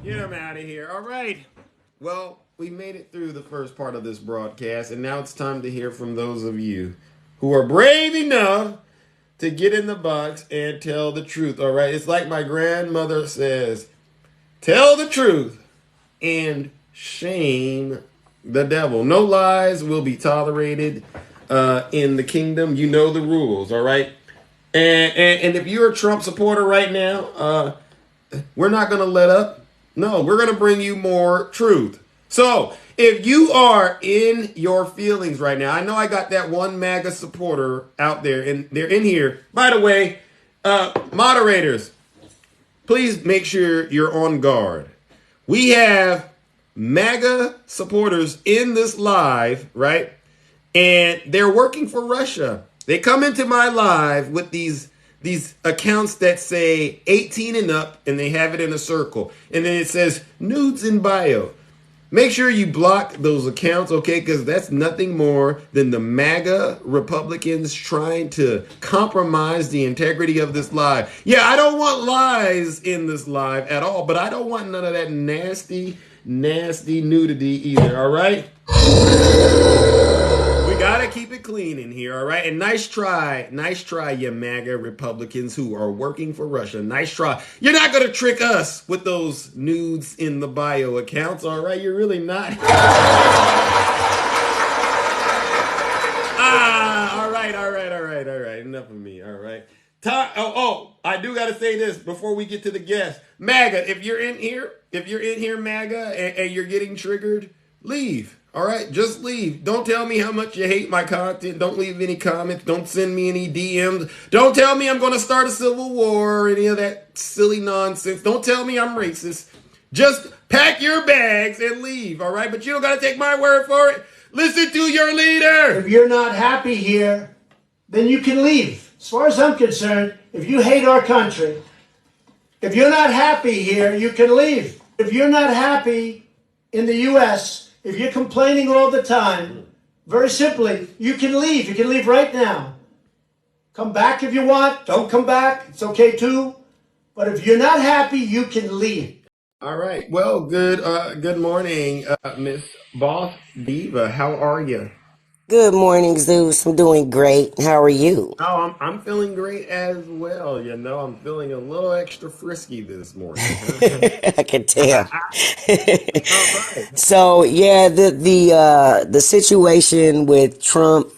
Get them out of here. All right. Well, we made it through the first part of this broadcast, and now it's time to hear from those of you who are brave enough to get in the box and tell the truth. All right. It's like my grandmother says, tell the truth and shame the devil. No lies will be tolerated in the kingdom. You know the rules, all right? And if you're a Trump supporter right now, we're not going to let up. No, we're going to bring you more truth. So if you are in your feelings right now, I know I got that one MAGA supporter out there, and they're in here. By the way, moderators, please make sure you're on guard. We have MAGA supporters in this live, right? And they're working for Russia. They come into my live with these accounts that say 18 and up, and they have it in a circle. And then it says nudes in bio. Make sure you block those accounts, okay? Because that's nothing more than the MAGA Republicans trying to compromise the integrity of this live. Yeah, I don't want lies in this live at all, but I don't want none of that nasty nudity either, all right? We gotta keep it clean in here, all right? And nice try, you MAGA Republicans who are working for Russia. Nice try. You're not gonna trick us with those nudes in the bio accounts, all right? You're really not. All right. Enough of me, all right? I do gotta say this before we get to the guest. MAGA, if you're in here, MAGA, and you're getting triggered, leave. All right, just leave. Don't tell me how much you hate my content. Don't leave any comments. Don't send me any DMs. Don't tell me I'm going to start a civil war or any of that silly nonsense. Don't tell me I'm racist. Just pack your bags and leave, all right? But you don't got to take my word for it. Listen to your leader. If you're not happy here, then you can leave. As far as I'm concerned, if you hate our country, if you're not happy here, you can leave. If you're not happy in the U.S., if you're complaining all the time, very simply, you can leave. You can leave right now. Come back if you want. Don't come back. It's okay too. But if you're not happy, you can leave. All right. Well, good morning, Miss Boss Diva. How are you? Good morning, Zeus. I'm doing great. How are you? Oh, I'm feeling great as well. You know, I'm feeling a little extra frisky this morning. I can tell. All right. So yeah, the situation with Trump,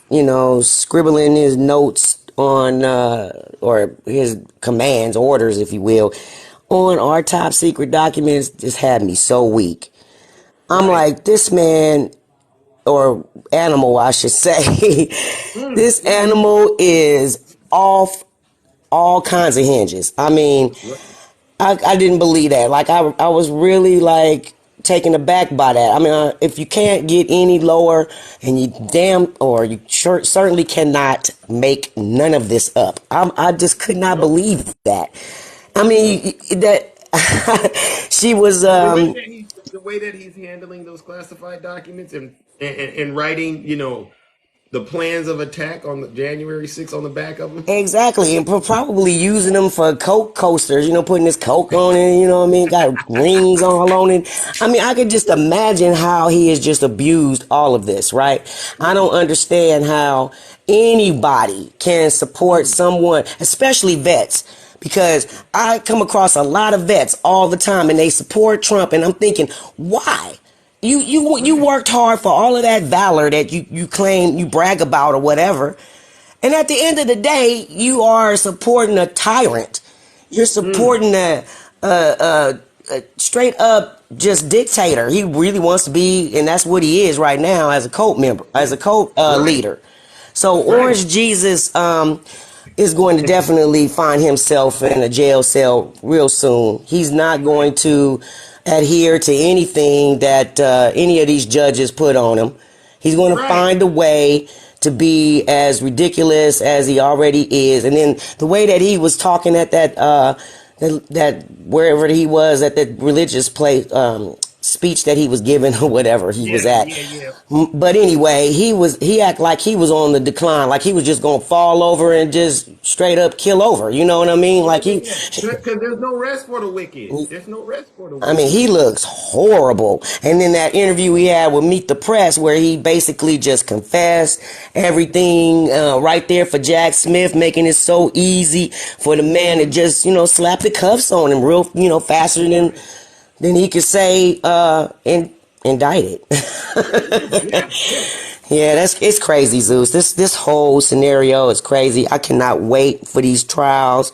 scribbling his notes on or his commands, orders, if you will, on our top secret documents just had me so weak. I'm like, this man, or animal, I should say, this animal is off all kinds of hinges. I mean, I didn't believe that. Like, I was really, like, taken aback by that. I mean, if you can't get any lower, and you certainly cannot make none of this up. I just could not believe that. I mean, that she was... the way that he's handling those classified documents and writing, the plans of attack on the January 6th on the back of them. Exactly, and probably using them for Coke coasters, putting his Coke on it, you know what I mean? Got rings all on it. I mean, I could just imagine how he has just abused all of this, right? I don't understand how anybody can support someone, especially vets, because I come across a lot of vets all the time and they support Trump, and I'm thinking, why? You worked hard for all of that valor that you claim, you brag about or whatever. And at the end of the day, you are supporting a tyrant. You're supporting a straight up just dictator. He really wants to be, and that's what he is right now as a cult member, as a cult leader. So Orange Jesus is going to definitely find himself in a jail cell real soon. He's not going to adhere to anything that any of these judges put on him. He's going to find a way to be as ridiculous as he already is. And then the way that he was talking at that wherever he was at that religious place, speech that he was giving or whatever he was at. But anyway, he acted like he was on the decline, like he was just gonna fall over and just straight up kill over. You know what I mean? Like because there's no rest for the wicked. There's no rest for the wicked. I mean, he looks horrible. And then that interview he had with Meet the Press, where he basically just confessed everything right there for Jack Smith, making it so easy for the man to just slap the cuffs on him real faster than he could say indicted. Yeah, it's crazy, Zeus. This whole scenario is crazy. I cannot wait for these trials.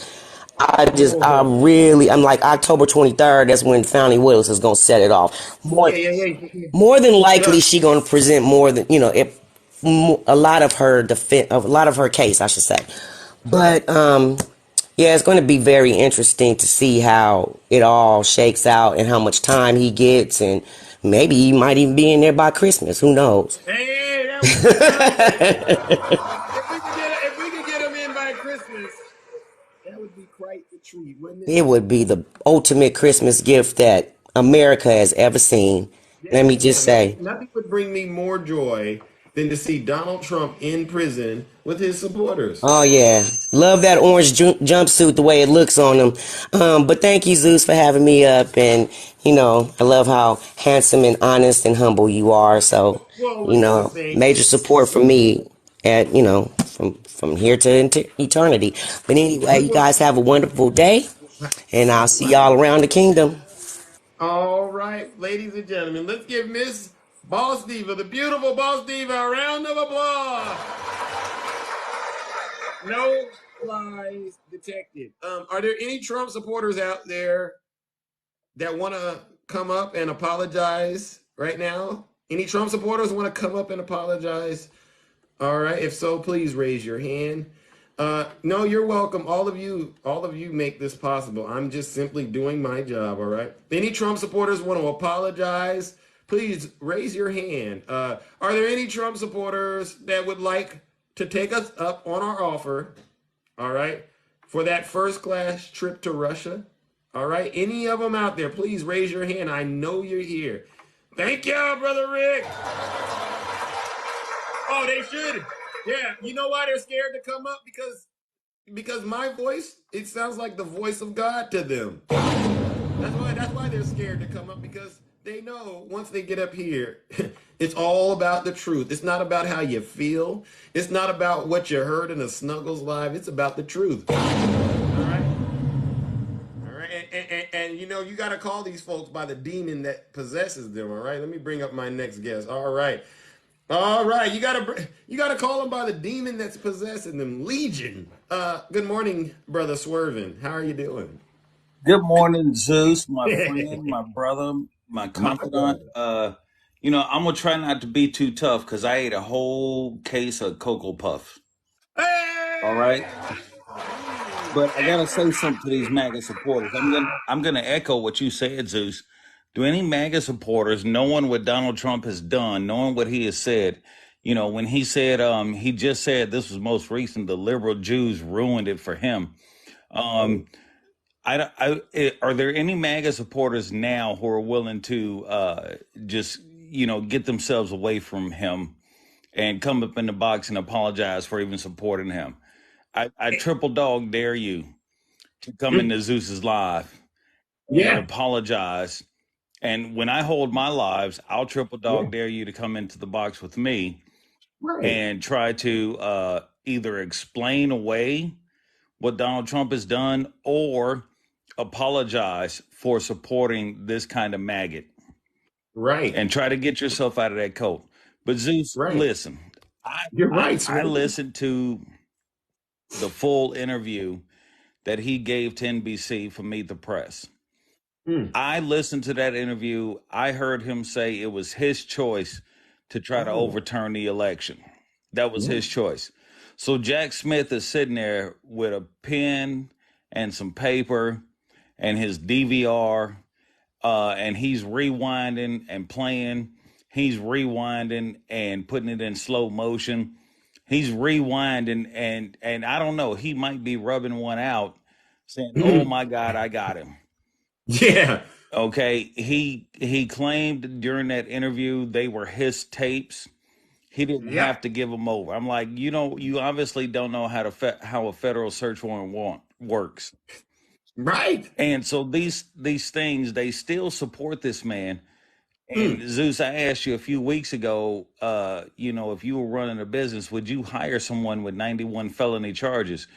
I'm like October 23rd. That's when Fani Willis is gonna set it off. More than likely, she gonna present more than a lot of her case, I should say. But yeah, it's going to be very interesting to see how it all shakes out and how much time he gets, and maybe he might even be in there by Christmas. Who knows? Hey, that if we could get him in by Christmas, that would be quite the treat, wouldn't it? It would be the ultimate Christmas gift that America has ever seen. Let me just say, nothing would bring me more joy than to see Donald Trump in prison with his supporters. Oh yeah, love that orange jumpsuit, the way it looks on him. But thank you, Zeus, for having me up, and I love how handsome and honest and humble you are. So, Well, thank major you. support from me at from here to eternity. But anyway, you guys have a wonderful day, and I'll see Right. y'all around the kingdom. All right, ladies and gentlemen, let's give Miss Boss Diva, the beautiful Boss Diva, a round of applause. No lies detected. Are there any Trump supporters out there that want to come up and apologize right now? Any Trump supporters want to come up and apologize? All right. If so, please raise your hand. No, you're welcome. All of you make this possible. I'm just simply doing my job. All right. Any Trump supporters want to apologize? Please raise your hand. Are there any Trump supporters that would like to take us up on our offer? All right. For that first class trip to Russia? All right. Any of them out there, please raise your hand. I know you're here. Thank you, Brother Rick. Oh, they should. Yeah. You know why they're scared to come up? Because my voice, it sounds like the voice of God to them. That's why they're scared to come up, because they know once they get up here, it's all about the truth. It's not about how you feel. It's not about what you heard in a Snuggles live. It's about the truth. All right. All right. And you got to call these folks by the demon that possesses them. All right. Let me bring up my next guest. All right. All right, you gotta call them by the demon that's possessing them. Legion. Good morning, brother Swervin. How are you doing? Good morning, Zeus, my friend, my brother, my My confidant. brother. I'm gonna try not to be too tough because I ate a whole case of Cocoa Puffs. All right, Hey! but I gotta say something to these MAGA supporters. I'm gonna echo what you said, Zeus. Do any MAGA supporters, knowing what Donald Trump has done, knowing what he has said, when he said he just said this was most recent, the liberal Jews ruined it for him. Oh, Um, are there any MAGA supporters now who are willing to just get themselves away from him and come up in the box and apologize for even supporting him? I triple dog dare you to come mm, into Zeus's live and yeah, apologize. And when I hold my lives, I'll triple yeah, dog dare you to come into the box with me right, and try to either explain away what Donald Trump has done or apologize for supporting this kind of maggot right, and try to get yourself out of that coat. But Zeus, right. listen, I, You're I, right, I Swervin. listened to the full interview that he gave to NBC for Meet the Press. Mm. I listened to that interview. I heard him say it was his choice to try to Oh, overturn the election. That was yeah. his choice. So Jack Smith is sitting there with a pen and some paper and his DVR, and he's rewinding and playing. He's rewinding and putting it in slow motion. He's rewinding and I don't know. He might be rubbing one out, saying, "Oh Mm. my God, I got him." Yeah, Okay, he claimed during that interview they were his tapes. He didn't yeah, have to give them over. I'm like, you obviously don't know how a federal search warrant works. right. And so these things they still support this man. And Mm. Zeus, I asked you a few weeks ago, if you were running a business, would you hire someone with 91 felony charges?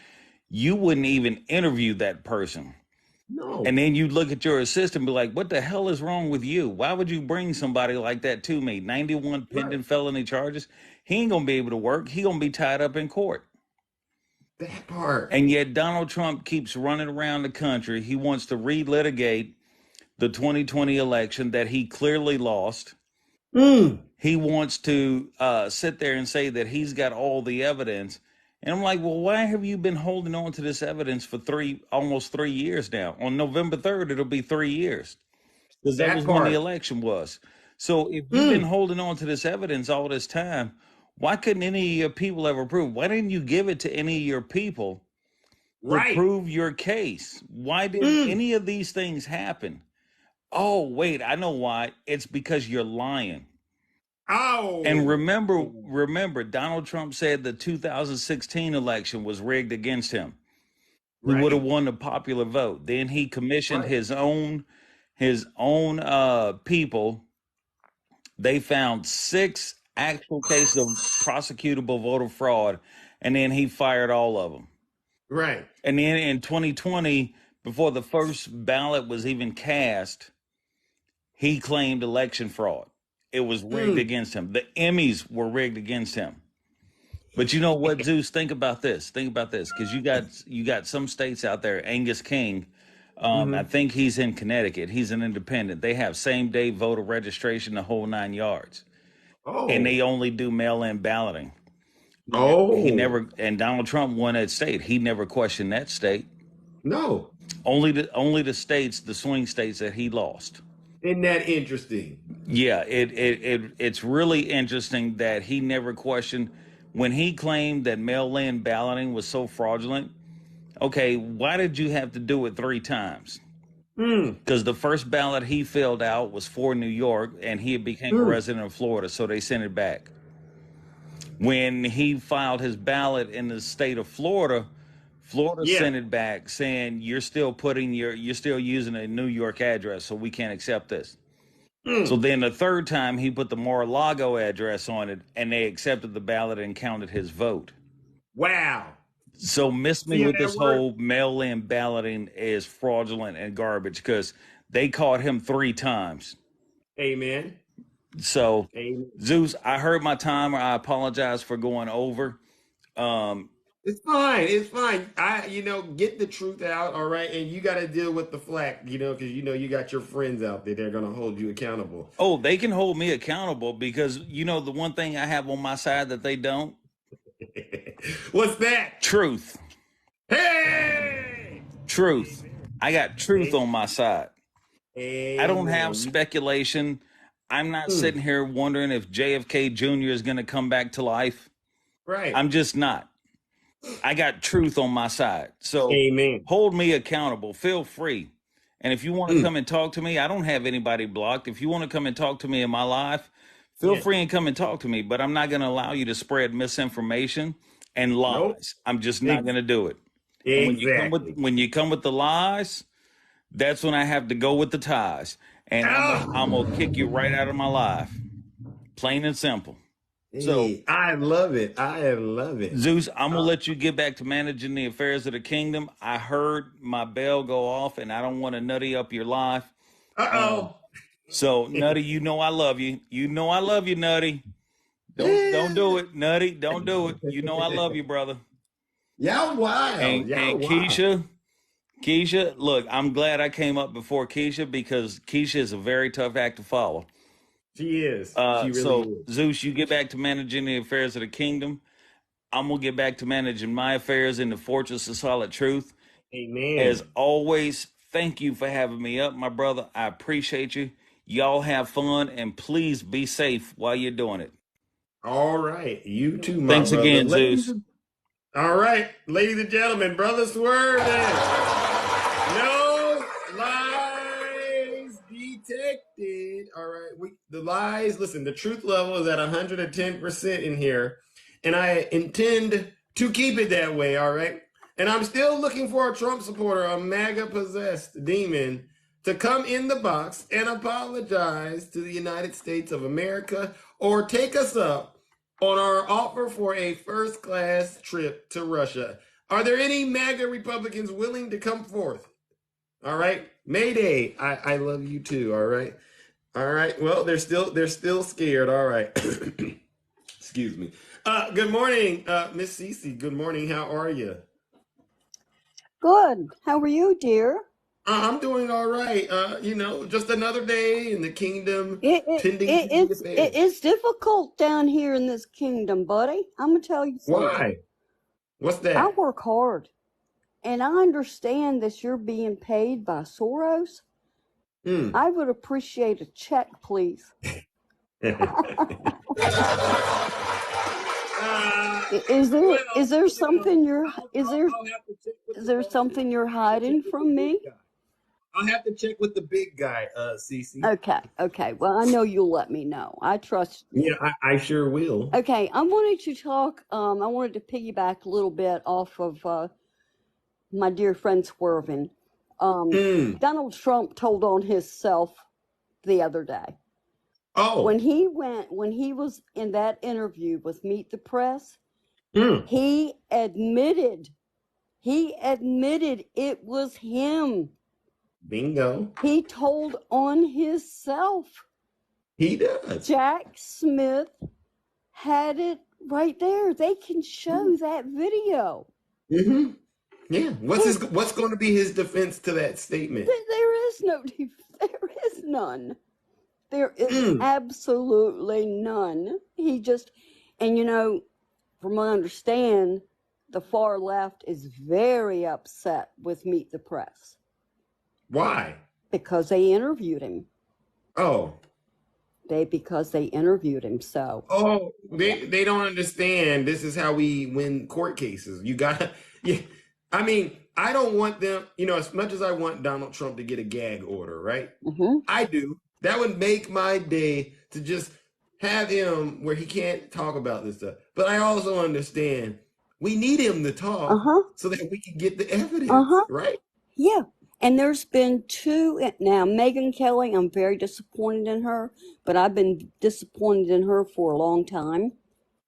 You wouldn't even interview that person. And No, then you look at your assistant and be like, what the hell is wrong with you? Why would you bring somebody like that to me? 91 right. pending felony charges? He ain't going to be able to work. He going to be tied up in court. That part. And yet Donald Trump keeps running around the country. He wants to relitigate the 2020 election that he clearly lost. Mm. He wants to sit there and say that he's got all the evidence. And I'm like, well, why have you been holding on to this evidence for almost 3 years now? On November 3rd, it'll be 3 years because that That was when the part. election was. So if you've been Mm. holding on to this evidence all this time, why couldn't any of your people ever prove? Why didn't you give it to any of your people to Right. prove your case? Why didn't Mm. any of these things happen? Oh, wait, I know why. It's because you're lying. And Oh, remember, Donald Trump said the 2016 election was rigged against him. He would have right, won the popular vote. Then he commissioned right, his own people. They found 6 actual cases of prosecutable voter fraud, and then he fired all of them. right. And then in 2020, before the first ballot was even cast, he claimed election fraud. It was rigged Mm. against him. The Emmys were rigged against him. But you know what, Zeus? Think about this. Think about this, because you got some states out there. Angus King, I Hmm. think he's in Connecticut. He's an independent. They have same day voter registration, the whole 9 yards, and they Oh, only do mail in balloting. He oh, never. And Donald Trump won that state. He never questioned that state. no. Only the states, the swing states that he lost. Isn't that interesting? Yeah, it's really interesting that he never questioned when he claimed that mail-in balloting was so fraudulent. Okay, why did you have to do it 3 times? Mm. Because the first ballot he filled out was for New York, and he became a Mm. resident of Florida, so they sent it back. When he filed his ballot in the state of Florida, Florida Yeah. sent it back saying you're still using a New York address, so we can't accept this. So Mm. then the third time he put the Mar-a-Lago address on it, and they accepted the ballot and counted his vote. Wow. So miss me See how with that this works? whole mail-in balloting is fraudulent and garbage because they caught him 3 times. Amen. So Amen. Zeus, I heard my timer. I apologize for going over. Um, It's fine. It's fine. Get the truth out, all right? And you got to deal with the flack, because you got your friends out there. They're going to hold you accountable. oh, they can hold me accountable because the one thing I have on my side that they don't, What's that? truth, Hey! truth. Amen. I got truth on my side. I don't have Amen. speculation. I'm not Mm, sitting here wondering if JFK Jr. is going to come back to life. right. I'm just not. I got truth on my side. So Amen. hold me accountable. Feel free. And if you want to Mm, come and talk to me, I don't have anybody blocked. If you want to come and talk to me in my life, feel yeah. free and come and talk to me. But I'm not going to allow you to spread misinformation and Nope. lies. I'm just not going Ex- to do it. And exactly. when you come with the lies, that's when I have to go with the ties. And I'm gonna kick you Oh, right out of my life. Plain and simple. So hey, I love it. I love it. Zeus, I'm gonna Uh let you get back to managing the affairs of the kingdom. I heard my bell go off, and I don't want to nutty up your life. Um, oh. so Nutty, you know I love you. You know I love you, Nutty. Don't do it, Nutty. Don't do it. You know I love you, brother. Y'all wild. And Y'all wild. Keisha, look, I'm glad I came up before Keisha because Keisha is a very tough act to follow. She is. She really So is. Zeus, you get back to managing the affairs of the kingdom. I'm gonna get back to managing my affairs in the fortress of solid truth. As Amen. always, thank you for having me up, my brother. I appreciate you. Y'all have fun and please be safe while you're doing it. All right. You too, my Thanks brother. again, Zeus. All right. Ladies and gentlemen, brother swerving. No lies detected. All right. The lies, listen, the truth level is at 110% in here. And I intend to keep it that way. All right. And I'm still looking for a Trump supporter, a MAGA possessed demon, to come in the box and apologize to the United States of America or take us up on our offer for a first class trip to Russia. Are there any MAGA Republicans willing to come forth? All right. Mayday. I love you too. All right. All right. Well, they're still scared. All right. Excuse me. Good morning, Miss Cece. Good morning. How are you? Good. How are you, dear? I'm doing all right. Just another day in the kingdom, It, it, tending to it the it's affairs. it's difficult down here in this kingdom, buddy. I'm gonna tell you something. Why? What's I that? work hard, and I understand that you're being paid by Soros. Hmm. I would appreciate a check, please. Is there Well, is there something you're I'll is there have to check with is the there boss. something you're I'll check hiding with the from big me? guy. I'll have to check with the big guy, Cece. Okay. Well, I know you'll let me know. I trust you. Yeah, I sure will. Okay, I wanted to talk. I wanted to piggyback a little bit off of my dear friend Swervin. Donald Trump told on himself the other day. Oh. When he was in that interview with Meet the Press, he admitted it was him. Bingo. He told on himself. He does. Jack Smith had it right there. They can show that video. Mm-hmm. Yeah. What's going to be his defense to that statement? There is none. There is absolutely none. He just, and from what I understand, the far left is very upset with Meet the Press. Why? Because they interviewed him. Oh. Because they interviewed him, so. Oh, they don't understand. This is how we win court cases. You got, yeah. I mean, I don't want them, as much as I want Donald Trump to get a gag order, right? Mm-hmm. I do. That would make my day to just have him where he can't talk about this stuff. But I also understand we need him to talk so that we can get the evidence, right? Yeah. And there's been two. Now, Megyn Kelly, I'm very disappointed in her, but I've been disappointed in her for a long time.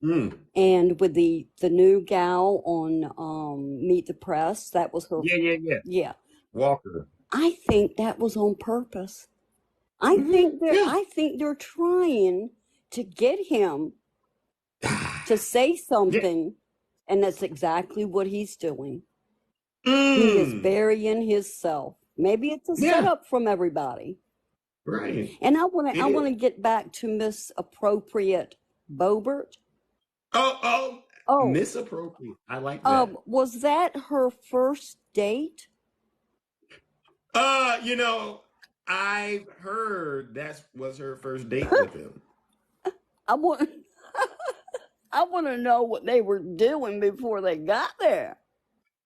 And with the new gal on Meet the Press, that was her. Yeah. Walker. I think that was on purpose. I think they're trying to get him to say something, and that's exactly what he's doing. He is burying himself. Maybe it's a setup from everybody. Right. And I want to get back to Miss Appropriate Boebert. Oh, Misappropriate. I like that. Was that her first date? I've heard that was her first date with him. I want to know what they were doing before they got there.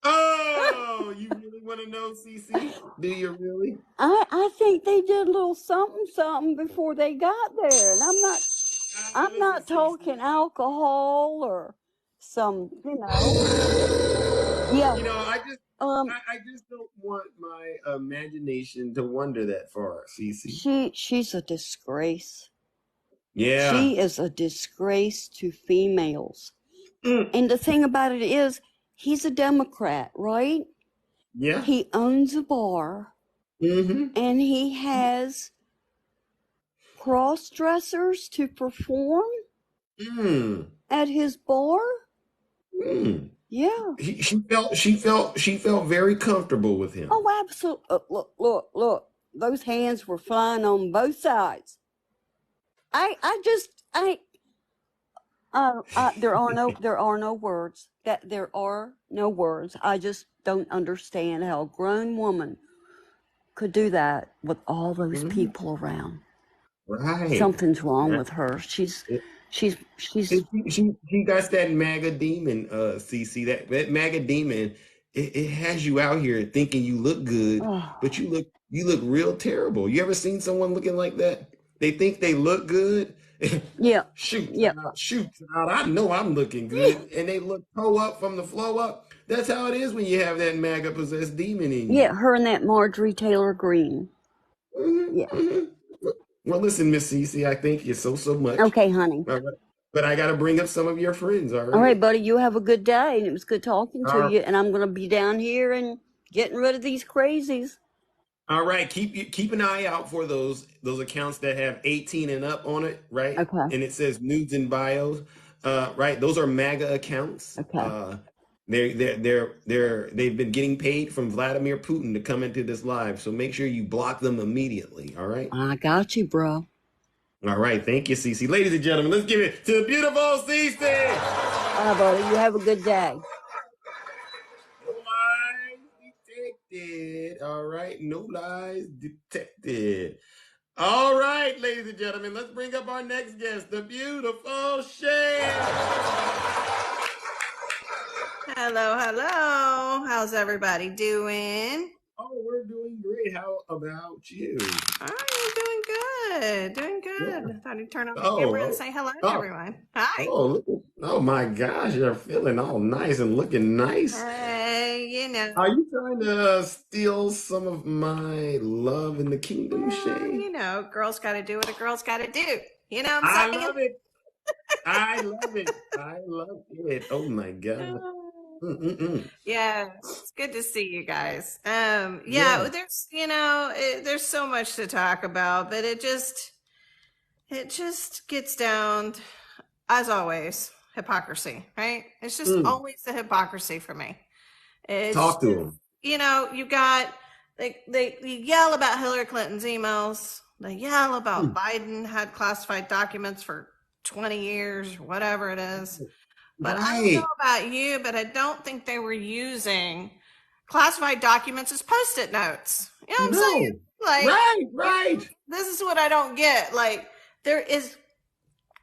Oh, you really want to know, Cece? Do you really? I think they did a little something before they got there, and I'm not talking alcohol or some, Yeah. I just don't want my imagination to wander that far, Cece. She's a disgrace. Yeah. She is a disgrace to females. And the thing about it is, he's a Democrat, right? Yeah. He owns a bar. And he has cross-dressers to perform at his bar. Yeah. She felt very comfortable with him. Oh, absolutely. Look. Those hands were flying on both sides. There are no words. There are no words. I just don't understand how a grown woman could do that with all those people around. Right. Something's wrong with her. She got that MAGA demon, Cece. That MAGA demon, it has you out here thinking you look good, but you look real terrible. You ever seen someone looking like that? They think they look good. Yeah. Shoot. I know I'm looking good. And they look toe up from the flow up. That's how it is when you have that MAGA possessed demon in you. Yeah, her and that Marjorie Taylor Greene. Well, listen, Miss Cece, I thank you so much. Okay, honey. All right. But I got to bring up some of your friends, all right? All right, buddy, you have a good day, and it was good talking to you, and I'm going to be down here and getting rid of these crazies. All right, keep an eye out for those accounts that have 18 and up on it, right? Okay. And it says nudes and bios, right? Those are MAGA accounts. Okay. They've been getting paid from Vladimir Putin to come into this live, so make sure you block them immediately. All right. I got you, bro. All right, thank you, Cece. Ladies and gentlemen, let's give it to the beautiful Cece. Bye, buddy. You have a good day. Detected. All right, no lies detected. All right, ladies and gentlemen, let's bring up our next guest, the beautiful Shay. Hello. How's everybody doing? Oh, we're doing great. How about you? Oh, you're doing good. Doing good. I thought I'd turn on the camera and Oh, say hello to oh, everyone. Hi. oh my gosh, you're feeling all nice and looking nice. Hey, Are you trying to steal some of my love in the kingdom, Shay? girls got to do what a girl's got to do. You know what I I'm saying? love it. I love it. I love it. Oh my God. Mm-mm-mm. Yeah, it's good to see you guys. Yeah. There's so much to talk about, but it just gets down, as always, hypocrisy, right? It's just Mm. always the hypocrisy for me. It's Talk to just, him. you got they yell about Hillary Clinton's emails. They yell about Mm. Biden had classified documents for 20 years or whatever it is. But I don't know Right. about you, but I don't think they were using classified documents as post-it notes. You know what I'm saying? No. Like, Right. this is what I don't get. Like, there is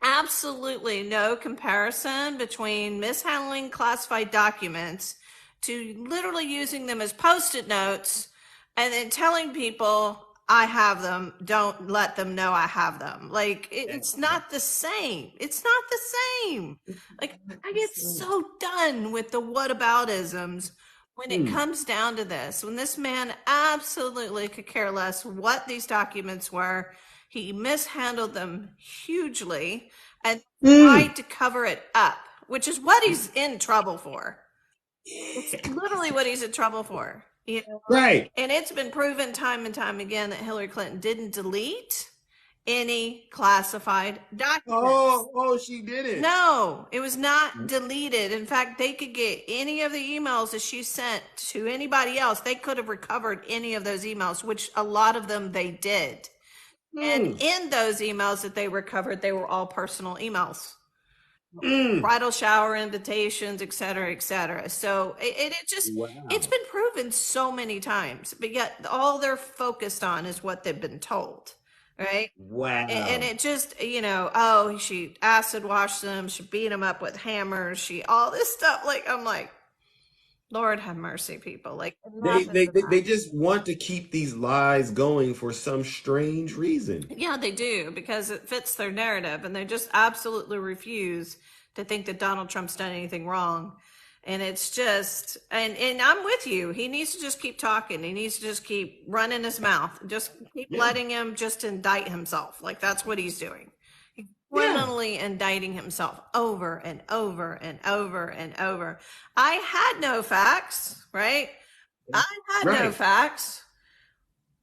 absolutely no comparison between mishandling classified documents to literally using them as post-it notes and then telling people I have them, don't let them know I have them. Like, it's not the same. It's not the same. Like, I get so done with the whataboutisms when it Mm. comes down to this. When this man absolutely could care less what these documents were, he mishandled them hugely and tried to cover it up, which is what he's in trouble for. It's literally what he's in trouble for. Right. And it's been proven time and time again that Hillary Clinton didn't delete any classified documents. Oh, she didn't. No, it was not deleted. In fact, they could get any of the emails that she sent to anybody else. They could have recovered any of those emails, which a lot of them they did. And in those emails that they recovered, they were all personal emails. Bridal shower invitations, et cetera, et cetera. So it's been proven so many times, but yet all they're focused on is what they've been told, right? Wow. And it just, oh, she acid washed them, she beat them up with hammers, all this stuff. Like, I'm like, Lord have mercy, people. Like, They just want to keep these lies going for some strange reason. Yeah, they do, because it fits their narrative, and they just absolutely refuse to think that Donald Trump's done anything wrong. And it's just, and I'm with you. He needs to just keep talking. He needs to just keep running his mouth. Just keep letting him just indict himself. Like, that's what he's doing. He's criminally indicting himself over and over and over and over. I had no facts, right? I had no facts.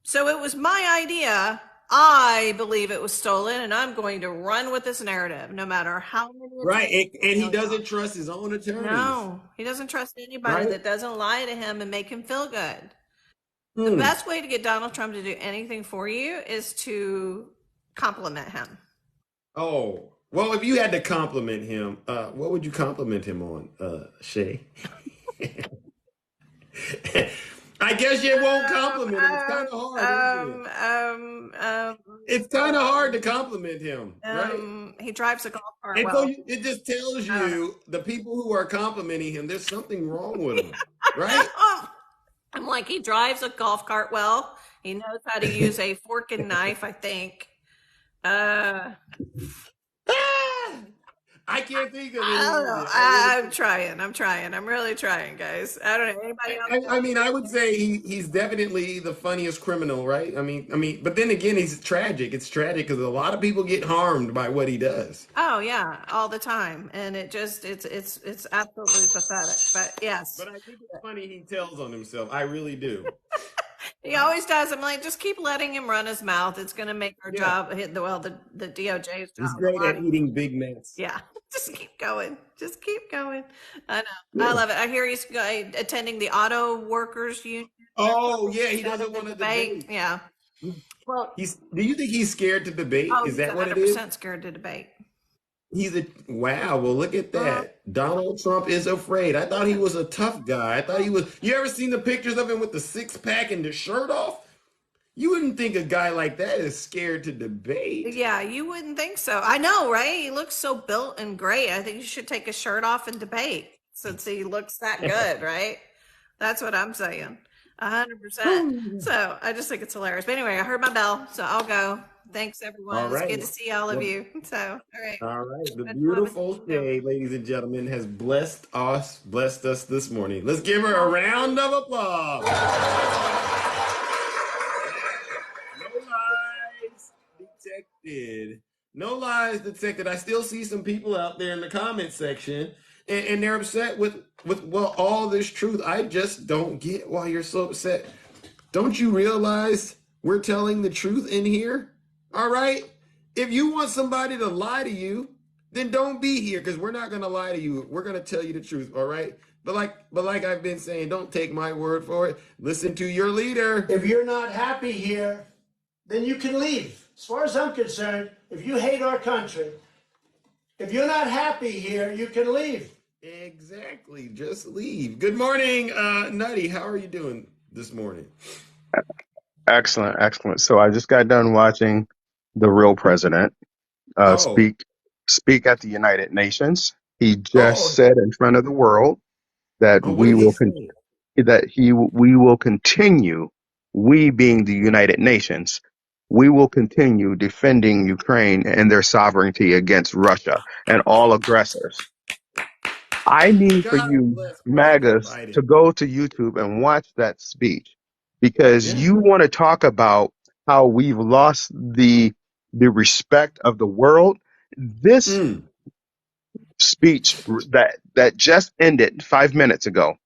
So it was my idea. I believe it was stolen, and I'm going to run with this narrative, no matter how many. Right, and he doesn't trust his own attorneys. No, he doesn't trust anybody that doesn't lie to him and make him feel good. The best way to get Donald Trump to do anything for you is to compliment him. Oh, well, if you had to compliment him, what would you compliment him on, Shay? I guess you won't compliment him. It's kind of hard, isn't it? It's kind of hard to compliment him, right? He drives a golf cart And well. so it just tells you the people who are complimenting him, there's something wrong with him, right? I'm like, he drives a golf cart well. He knows how to use a fork and knife, I think. I can't think of I don't know. anything. I'm trying. I'm really trying, guys. I don't know anybody else. I mean, I would say he's definitely the funniest criminal, right? I mean, but then again, he's tragic. It's tragic because a lot of people get harmed by what he does. Oh yeah, all the time, and it's absolutely pathetic. But yes, But I think it's funny he tells on himself. I really do. he always does. I'm like, just keep letting him run his mouth. It's going to make our job the DOJ's job. He's great at eating Big Macs. Yeah, just keep going. Just keep going. I know. I love it. I hear he's attending the auto workers union. Oh yeah, he doesn't want to debate. Yeah. Well, do you think he's scared to debate? Is that what it is? 100% scared to debate. Wow. Well, look at that. Donald Trump is afraid. I thought he was a tough guy. I thought he was. You ever seen the pictures of him with the 6-pack and the shirt off? You wouldn't think a guy like that is scared to debate. Yeah, you wouldn't think so. I know, right? He looks so built and great. I think you should take his shirt off and debate since he looks that good, right? That's what I'm saying. 100%. So I just think it's hilarious. But anyway, I heard my bell, so I'll go. Thanks, everyone. All It was right. good to see all of Well, you. So, all right. all right. The Good job with beautiful you. Shay, ladies and gentlemen, has blessed us this morning. Let's give her a round of applause. No lies detected. No lies detected. I still see some people out there in the comment section, and they're upset with well all this truth. I just don't get why you're so upset. Don't you realize we're telling the truth in here? All right? If you want somebody to lie to you, then don't be here because we're not going to lie to you. We're going to tell you the truth, all right? But like I've been saying, don't take my word for it. Listen to your leader. If you're not happy here, then you can leave. As far as I'm concerned, if you hate our country, if you're not happy here, you can leave. Exactly. Just leave. Good morning, Nutty. How are you doing this morning? Excellent, excellent. So I just got done watching the real president Oh, speak at the United Nations. He just oh, said in front of the world that oh, what did he say? we will continue, we being the United Nations, we will continue defending Ukraine and their sovereignty against Russia and all aggressors. I need for God you, bless President MAGAs, Biden. to go to YouTube and watch that speech because Yeah. you want to talk about how we've lost the respect of the world. This Mm, speech that just ended 5 minutes ago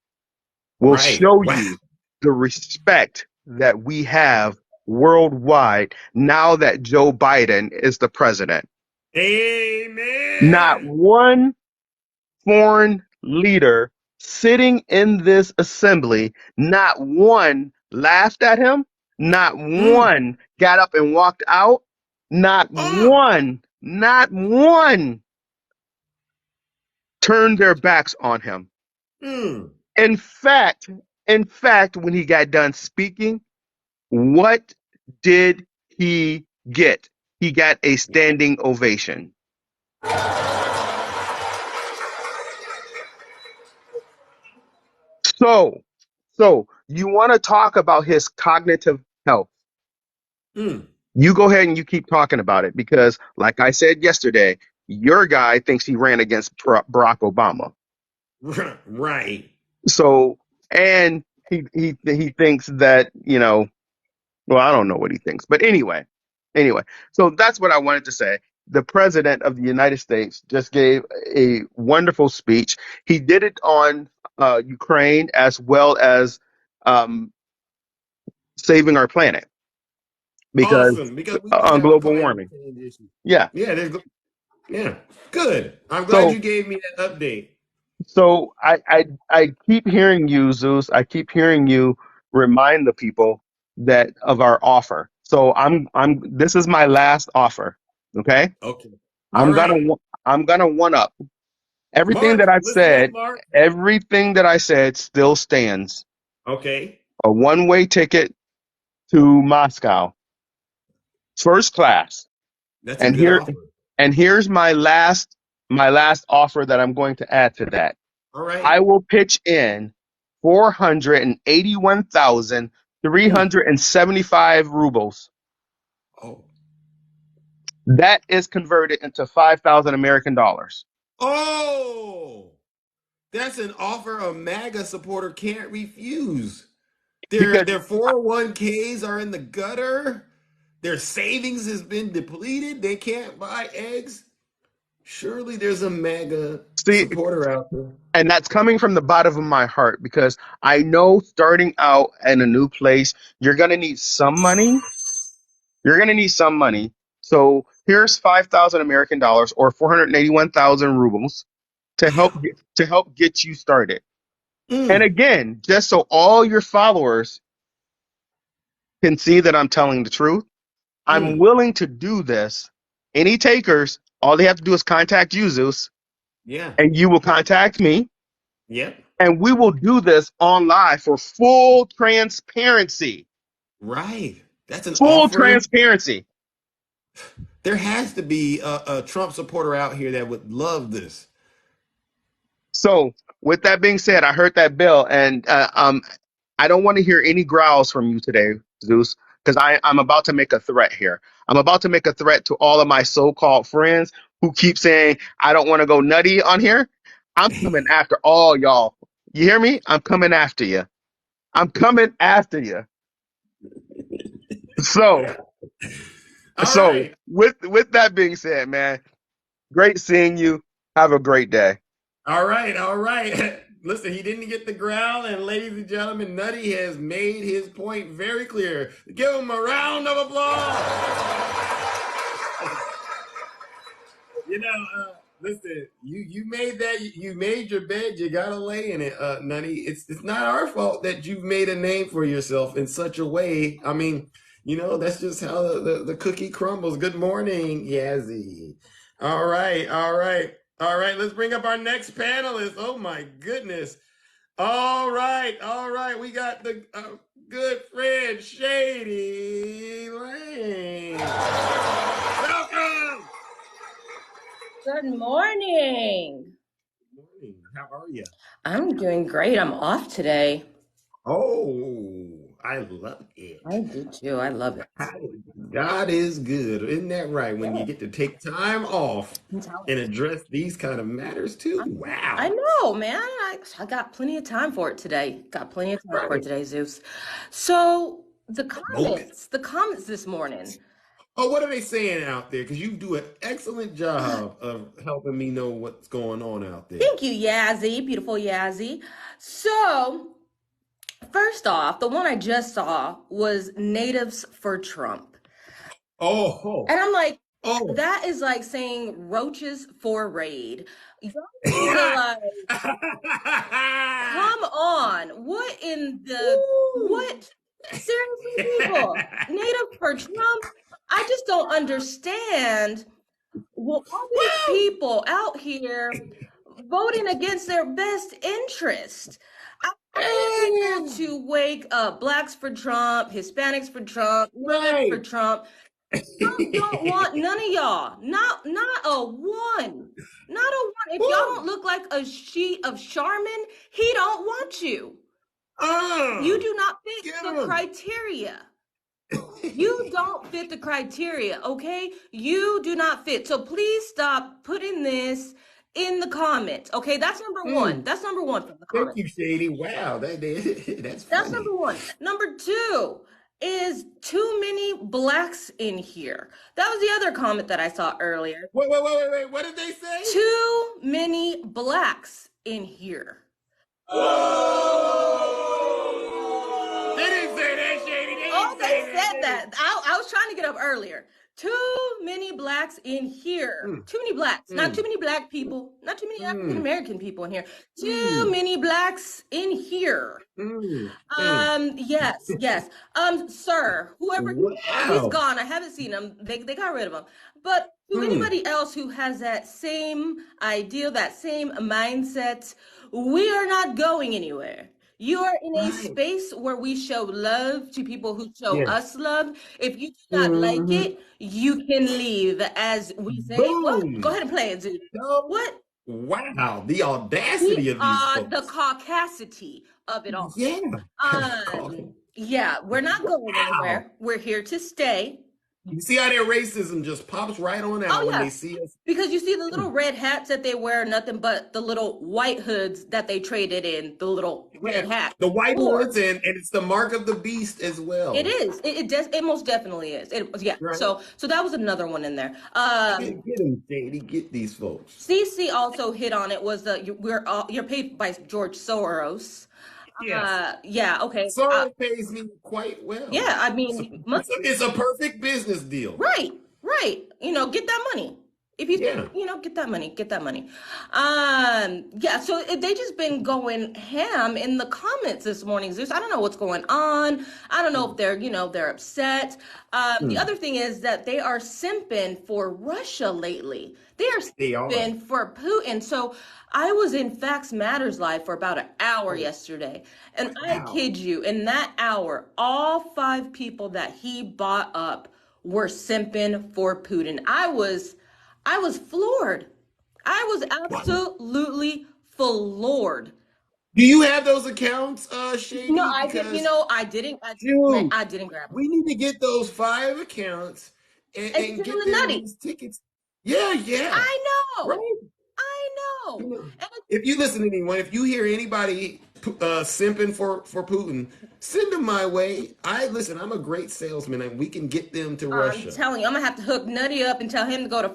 will right. show Wow. you the respect that we have worldwide now that Joe Biden is the president. Not Amen. one foreign leader sitting in this assembly, not one laughed at him, not Mm. one got up and walked out, Oh. not one turned their backs on him. Mm. In fact, in fact, when he got done speaking, what did he get? He got a standing ovation. So, so you want to talk about his cognitive health? Mm. You go ahead and you keep talking about it because, like I said yesterday, your guy thinks he ran against Barack Obama. Right. So, and he thinks that well, I don't know what he thinks, but anyway. So that's what I wanted to say. The president of the United States just gave a wonderful speech. He did it on Ukraine as well as um, saving our planet because Awesome. Because we do on have a global climate warming. change issue. Yeah. Yeah. Yeah. Good. I'm glad So you gave me that update. So I keep hearing you, Zeus. I keep hearing you remind the people that of our offer. So I'm this is my last offer. Okay, Okay. All I'm gonna right. I'm gonna one up everything that Mark, I've listen up, said. Mark. Everything that I said still stands. Okay. A one-way ticket to Moscow, first class. That's a And good here offer. and here's my last offer that I'm going to add to that. All right. I will pitch in Mm. 481,375 rubles. Oh. That is converted into 5,000 American dollars. Oh. That's an offer a MAGA supporter can't refuse. Their Because their 401ks are in the gutter. Their savings has been depleted. They can't buy eggs. Surely there's a MAGA see, supporter out there. and that's coming from the bottom of my heart because I know starting out in a new place, you're going to need some money. You're going to need some money. So here's 5,000 American dollars or 481,000 rubles Wow. to help get you started. And Mm, again, just so all your followers can see that I'm telling the truth, I'm mm. willing to do this. Any takers, all they have to do is contact you, Zeus, Yeah. and you will contact me, Yep. and we will do this on live for full transparency. Right. That's an Full offer. transparency. There has to be a Trump supporter out here that would love this. So, with that being said, I heard that bill, and I don't want to hear any growls from you today, Zeus, because I'm about to make a threat here. I'm about to make a threat to all of my so-called friends who keep saying I don't want to go nutty on here. I'm coming after all y'all. You hear me? I'm coming after you. I'm coming after you. So, All so right. with that being said, man, great seeing you. Have a great day. All right. All right. Listen, he didn't get the growl, and ladies and gentlemen, Nutty has made his point very clear. Give him a round of applause. Listen, you made that. You made your bed. You gotta lay in it, Nutty. It's not our fault that you've made a name for yourself in such a way. I mean, that's just how the cookie crumbles. Good morning, Yazzie. All right, all right, all right. Let's bring up our next panelist. Oh my goodness. All right, all right. We got the good friend Shady Lane. Welcome. Good morning. Morning. How are you? I'm doing great. I'm off today. Oh, I love it. I do too. I love it. God is good. Isn't that right? When you get to take time off I'm telling and you. address these kind of matters too. I Wow. know, man. I got plenty of time for it today. Got plenty of time for it Right. today, Zeus. So Smoke. the comments this morning. Oh, what are they saying out there? Because you do an excellent job of helping me know what's going on out there. Thank you, Yazzie. Beautiful Yazzie. So, first off, the one I just saw was Natives for Trump. Oh. And I'm like, Oh. that is like saying roaches for raid. Y'all need to like, come on. What in the, what? Seriously, people, Native for Trump? I just don't understand. Well, all these people out here voting against their best interest. I'm here to wake up blacks for Trump, Hispanics for Trump, Natives for Trump. Trump don't want none of y'all. Not a one. Not a one. If y'all don't look like a sheet of Charmin, he don't want you. You do not fit the criteria. You don't fit the criteria, okay? You do not fit. So please stop putting this in the comments, okay? That's number one. That's number one from the comments. Thank you, Shady. Wow, that's funny. Number one. Number two is too many blacks in here. That was the other comment that I saw earlier. Wait. What did they say? Too many blacks in here. They didn't say that, Shady. They said that. I was trying to get up earlier. Too many blacks in here. Too many blacks. Not too many black people. Not too many African American people in here. Too many blacks in here. Yes. Sir, whoever he's gone. I haven't seen him. They got rid of him. But to anybody else who has that same idea, that same mindset, we are not going anywhere. You are in a space where we show love to people who show us love. If you do not like it, you can leave. As we say, well, go ahead and play it, dude. What? Wow, the audacity of these folks. The caucasity of it all. Yeah. Yeah, we're not going anywhere. We're here to stay. You see how their racism just pops right on out when they see us? Because you see the little red hats that they wear, nothing but the little white hoods that they traded in, the little red hat. The white hoods, and it's the mark of the beast as well. It is. It most definitely is. Right. So that was another one in there. Get them, Shady. Get these folks. CC also hit on it. Was you're paid by George Soros. Yes. Okay. Soros pays me quite well. Yeah, I mean, it's a perfect business deal. Right. Get that money. If you get that money. So they just been going ham in the comments this morning, Zeus. I don't know what's going on. I don't know if they're upset. The other thing is that they are simping for Russia lately. They are simping for Putin. So I was in Facts Matters Live for about an hour yesterday. And I kid you, in that hour, all 5 people that he bought up were simping for Putin. I was floored. I was absolutely floored Do you have those accounts, No, Shady? I did. Because I didn't. dude, I didn't grab them. we need to get those 5 accounts And and send them get to them Nutty. these tickets. Yeah, yeah. I know. Right? I You know. know, And if you listen to anyone, if you hear anybody simping for Putin, send them my way. I'm a great salesman, and we can get them to I'm Russia. telling you, I'm gonna have to hook Nutty up and tell him to go to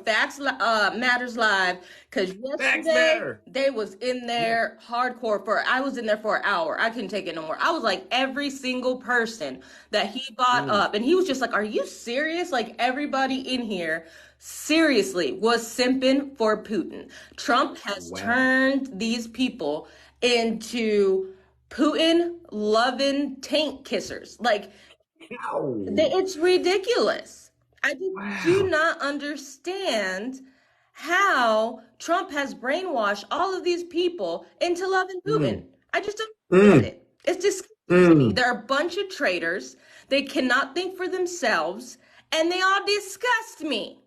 Matters Live because Facts yesterday matter. they was in Yeah. there hardcore for. I was in there for an hour. I couldn't take it no more. I was like every single person that he bought Mm. up, and he was just like, "Are you serious?" Like everybody in here seriously was simping for Putin. Trump has Wow. turned these people into Putin loving taint kissers. Like Ow. it's ridiculous. I just do Wow. not understand how Trump has brainwashed all of these people into loving Mm. Putin. I just don't understand Mm. it. It's disgusting to me. Mm. They're a bunch of traitors. They cannot think for themselves, and they all disgust me.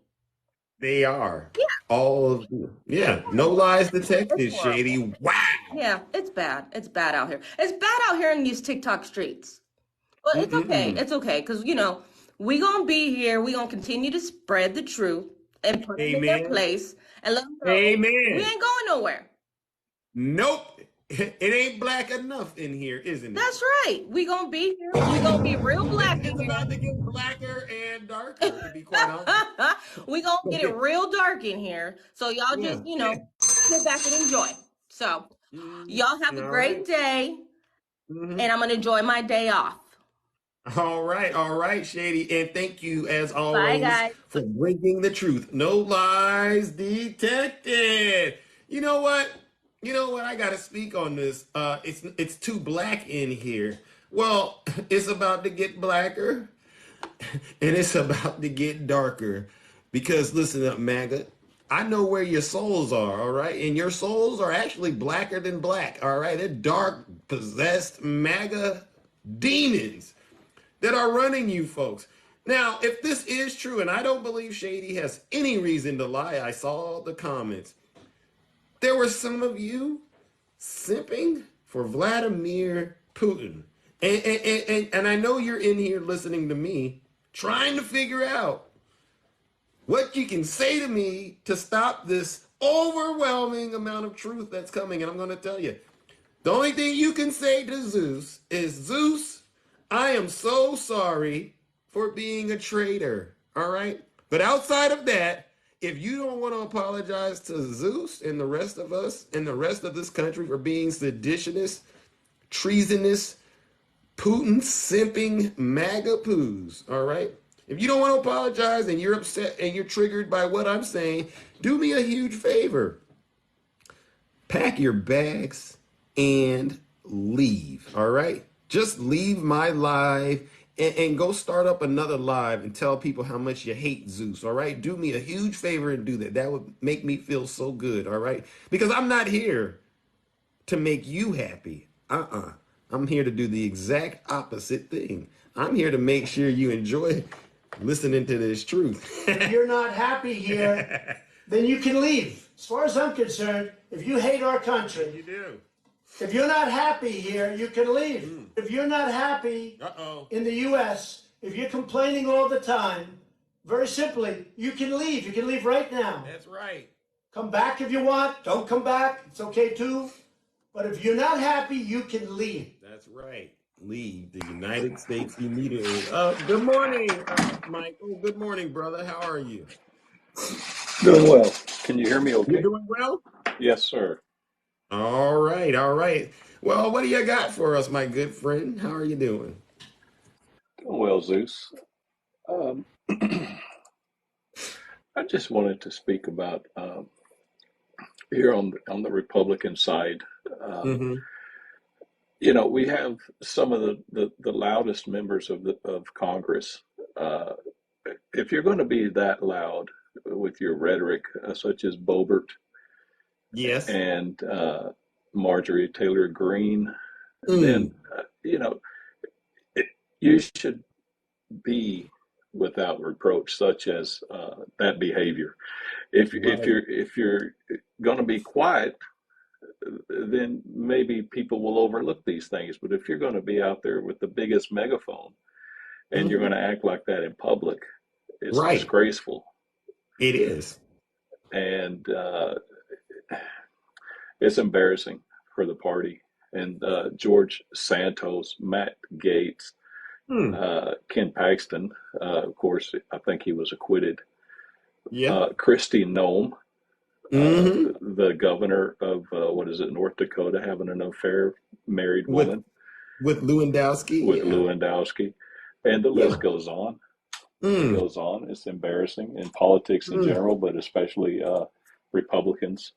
They are. Yeah, All of you. Yeah. No horrible. lies It's detected, horrible. Shady. Wow. Yeah, it's bad. It's bad out here. It's bad out here in these TikTok streets. But it's okay. Mm-mm-mm. It's okay because we gonna be here. We gonna continue to spread the truth and put them in their Amen. place and let them know we Amen. ain't going nowhere. Nope. It ain't black enough in here, isn't it? That's right. We gonna be here. We gonna be real black It's in about here. to get blacker and darker, to be quite honest. We gonna get it real dark in here. So y'all Yeah. just sit back and enjoy. So Mm, y'all have a all great right. day, Mhm. and I'm gonna enjoy my day off. All right, Shady. And thank you, as Bye, always, guys. for bringing the truth. No lies detected. You know what? You know what? I got to speak on this. It's too black in here. Well, it's about to get blacker, and it's about to get darker. Because listen up, MAGA. I know where your souls are, all right? And your souls are actually blacker than black, all right? They're dark, possessed MAGA demons that are running you folks. Now, if this is true, and I don't believe Shady has any reason to lie, I saw the comments. There were some of you simping for Vladimir Putin. And I know you're in here listening to me, trying to figure out what you can say to me to stop this overwhelming amount of truth that's coming. And I'm going to tell you, the only thing you can say to Zeus is, Zeus, I am so sorry for being a traitor. All right. But outside of that, if you don't want to apologize to Zeus and the rest of us and the rest of this country for being seditionists, treasonous, Putin simping MAGA poos, all right? If you don't want to apologize and you're upset and you're triggered by what I'm saying, do me a huge favor. Pack your bags and leave, all right? Just leave my live and go start up another live and tell people how much you hate Zeus, all right? Do me a huge favor and do that. That would make me feel so good, all right? Because I'm not here to make you happy. I'm here to do the exact opposite thing. I'm here to make sure you enjoy listening to this truth. If you're not happy here, then you can leave. As far as I'm concerned, if you hate our country, You do. if you're not happy here, you can leave. If you're not happy Uh-oh. in the U.S., if you're complaining all the time, very simply, you can leave. You can leave right now. That's right. Come back if you want. Don't come back. It's okay too. But if you're not happy, you can leave. That's right. Leave the United States immediately. Good morning, Michael. Good morning, brother. How are you? Doing well. Can you hear me You're okay? doing well? Yes, sir. All right, all right. Well, what do you got for us, my good friend? How are you doing? Doing well, Zeus. Um, I just wanted to speak about here on the Republican side. Um, Mm-hmm. we have some of the loudest members of Congress. Uh, if you're going to be that loud with your rhetoric, such as Boebert Yes. and Marjorie Taylor Greene, then Mm. it, you should be without reproach, such as that behavior. If Right. you're going to be quiet, then maybe people will overlook these things. But if you're going to be out there with the biggest megaphone and you're going to act like that in public, it's Right. disgraceful. It is. And it's embarrassing for the party. And George Santos, Matt Gaetz, Ken Paxton, of course, I think he was acquitted. Yeah. Kristi Noem, Mm-hmm. the governor of North Dakota, having an affair, married woman With Lewandowski. with Yeah. Lewandowski, and the list goes on. It goes on. It's embarrassing in politics in general, but especially Republicans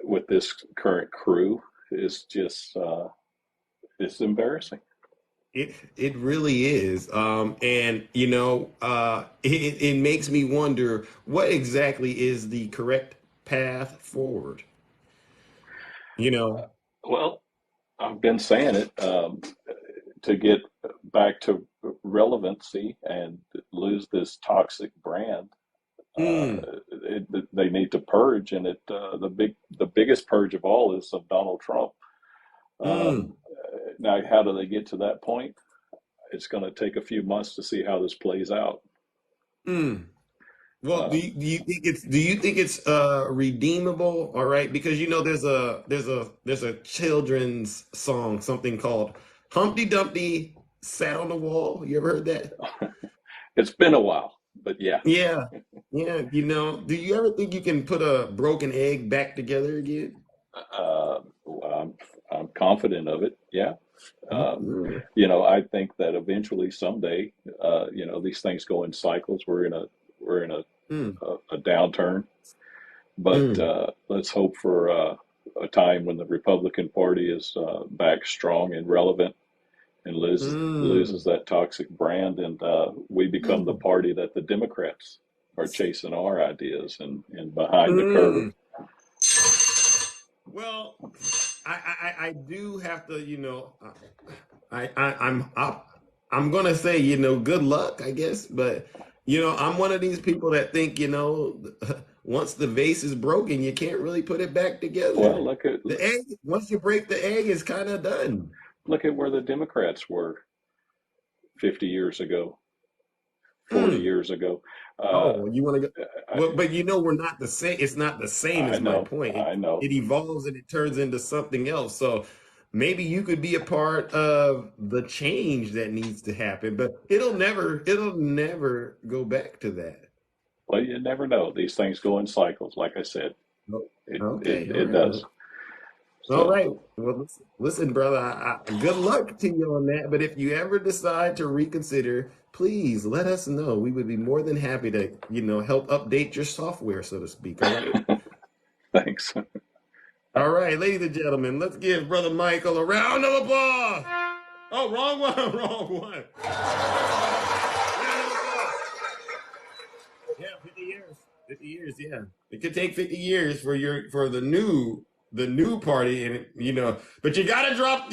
with this current crew is just it's embarrassing. It really is. And it makes me wonder what exactly is the correct path forward. Well, I've been saying it to get back to relevancy and lose this toxic brand. They need to purge, and the biggest purge of all is of Donald Trump. Now, how do they get to that point? It's going to take a few months to see how this plays out. Well, do you think it's redeemable? All right, because there's a children's song, something called Humpty Dumpty Sat on the Wall. You ever heard that? It's been a while, but yeah. Yeah. Yeah. Do you ever think you can put a broken egg back together again? I'm confident of it. Yeah. I think that eventually someday, these things go in cycles. We're in a downturn, but let's hope for a time when the Republican Party is back strong and relevant and loses that toxic brand, and we become the party that the Democrats are chasing our ideas and behind the curve. Well, I do have to, I'm gonna say, good luck, I guess, but I'm one of these people that think, once the vase is broken, you can't really put it back together. Well, look at the egg. Once you break the egg, it's kind of done. Look at where the Democrats were 50 years ago, 40 years ago. You want to go? But we're not the same. It's not the same is my point. I know. It evolves and it turns into something else. So maybe you could be a part of the change that needs to happen, but it'll never go back to that. Well, you never know. These things go in cycles, like I said. It does. So. All right. Well, listen, brother, good luck to you on that. But if you ever decide to reconsider, please let us know. We would be more than happy to, help update your software, so to speak. All right. Thanks. All right, ladies and gentlemen, let's give Brother Michael a round of applause. Oh, wrong one. Wrong one. Yeah, 50 years. 50 years, yeah. It could take 50 years for the new party, and but you got to drop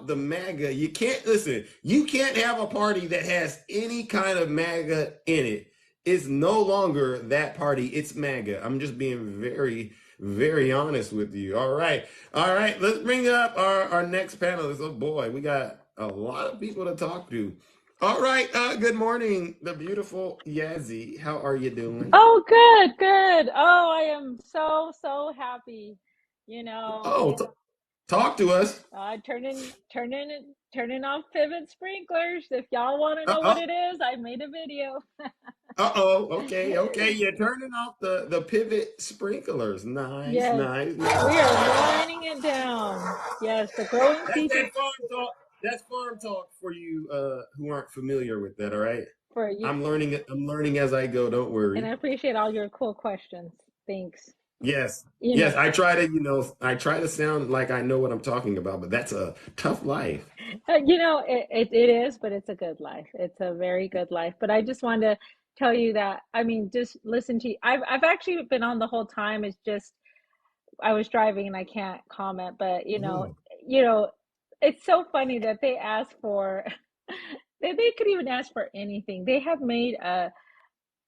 the MAGA. You can't have a party that has any kind of MAGA in it. It's no longer that party, it's MAGA. I'm just being very, very honest with you. All right, let's bring up our next panelist. Oh boy, we got a lot of people to talk to. All right, good morning, the beautiful Yazzie. How are you doing? Oh, good. Oh, I am so happy. Talk to us. Turning off pivot sprinklers. If y'all want to know what it is, I made a video. Okay. You're turning off the pivot sprinklers. Nice, yes. nice. We are winding it down. Yes, the growing season. That's farm talk for you who aren't familiar with that. All right. For you. I'm learning as I go. Don't worry. And I appreciate all your cool questions. Thanks. Yes. Yes. I try to sound like I know what I'm talking about, but that's a tough life. It is, but it's a good life. It's a very good life. But I just wanted to tell you that, just listen to you. I've actually been on the whole time. It's just, I was driving and I can't comment, but it's so funny that they ask for, they could even ask for anything. They have made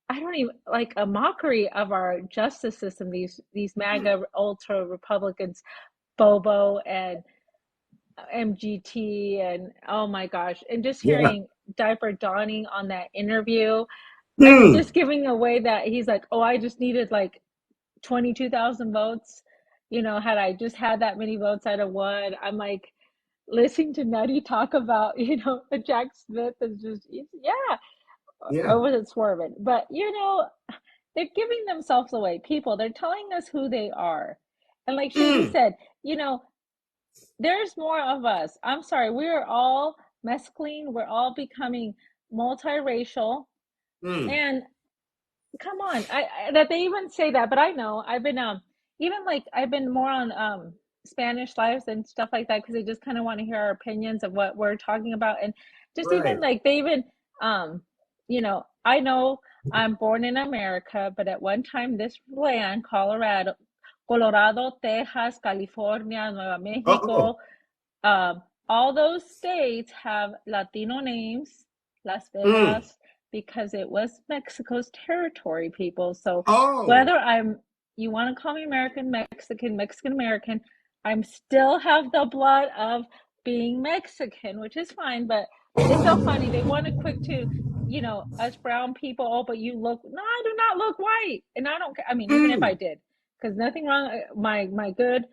I don't even like a mockery of our justice system. These MAGA ultra Republicans, Bobo and MGT, and oh my gosh, and just Yeah. hearing Diaper Donning on that interview. I mean, Mm. just giving away that he's like, oh, I just needed like 22,000 votes. Had I just had that many votes, I'd have won. I'm like listening to Nutty talk about, Jack Smith is just, yeah, Yeah. or was it Swervin? But, they're giving themselves away. People, they're telling us who they are. And like Shady Mm. said, there's more of us. I'm sorry, we are all mescaline. We're all becoming multiracial. Mm. And come on, that they even say that, but I know I've been even like I've been more on Spanish lives and stuff like that because they just kind of want to hear our opinions of what we're talking about, and just even Right. like they even I know I'm born in America, but at one time this land, Colorado, Texas, California, Nueva Oh. Mexico, all those states have Latino names, Las Mm. Vegas, because it was Mexico's territory, people. So Oh. whether you want to call me American, Mexican, Mexican American, I'm still have the blood of being Mexican, which is fine. But it's so funny. They want to quick to, us brown people. Oh, but you look. No, I do not look white, and I don't. I mean, even if I Mm. did, because nothing wrong. My good,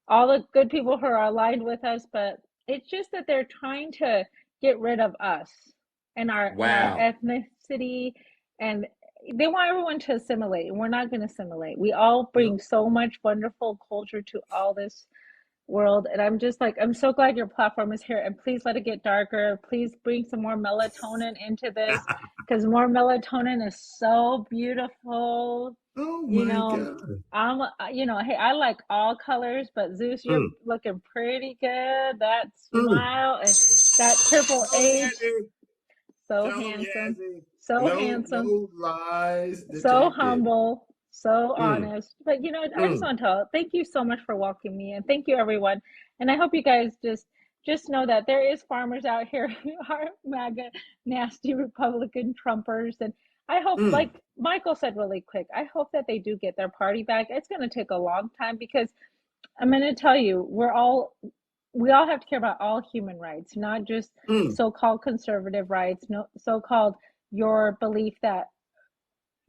all the good people who are aligned with us, but it's just that they're trying to get rid of us and our Wow. ethnicity, and they want everyone to assimilate, and we're not going to assimilate. We all No. bring so much wonderful culture to all this world, and I'm just like, I'm so glad your platform is here, and please let it get darker. Please bring some more melatonin into this, because more melatonin is so beautiful. Oh you my know God. hey, I like all colors, but Zeus, you're Mm. looking pretty good. That Mm. smile and that Triple Oh, H, Yazzie. so Tell them, handsome, Yazzie. so No, handsome, no lies so detected. humble, so Mm. honest. But I just Mm. want to thank you so much for welcoming me, and thank you everyone. And I hope you guys just know that there is farmers out here who are MAGA nasty Republican Trumpers, and I hope, Mm. like Michael said really quick, I hope that they do get their party back. It's going to take a long time because I'm going to tell you, we all have to care about all human rights, not just Mm. so-called conservative rights, no so-called your belief that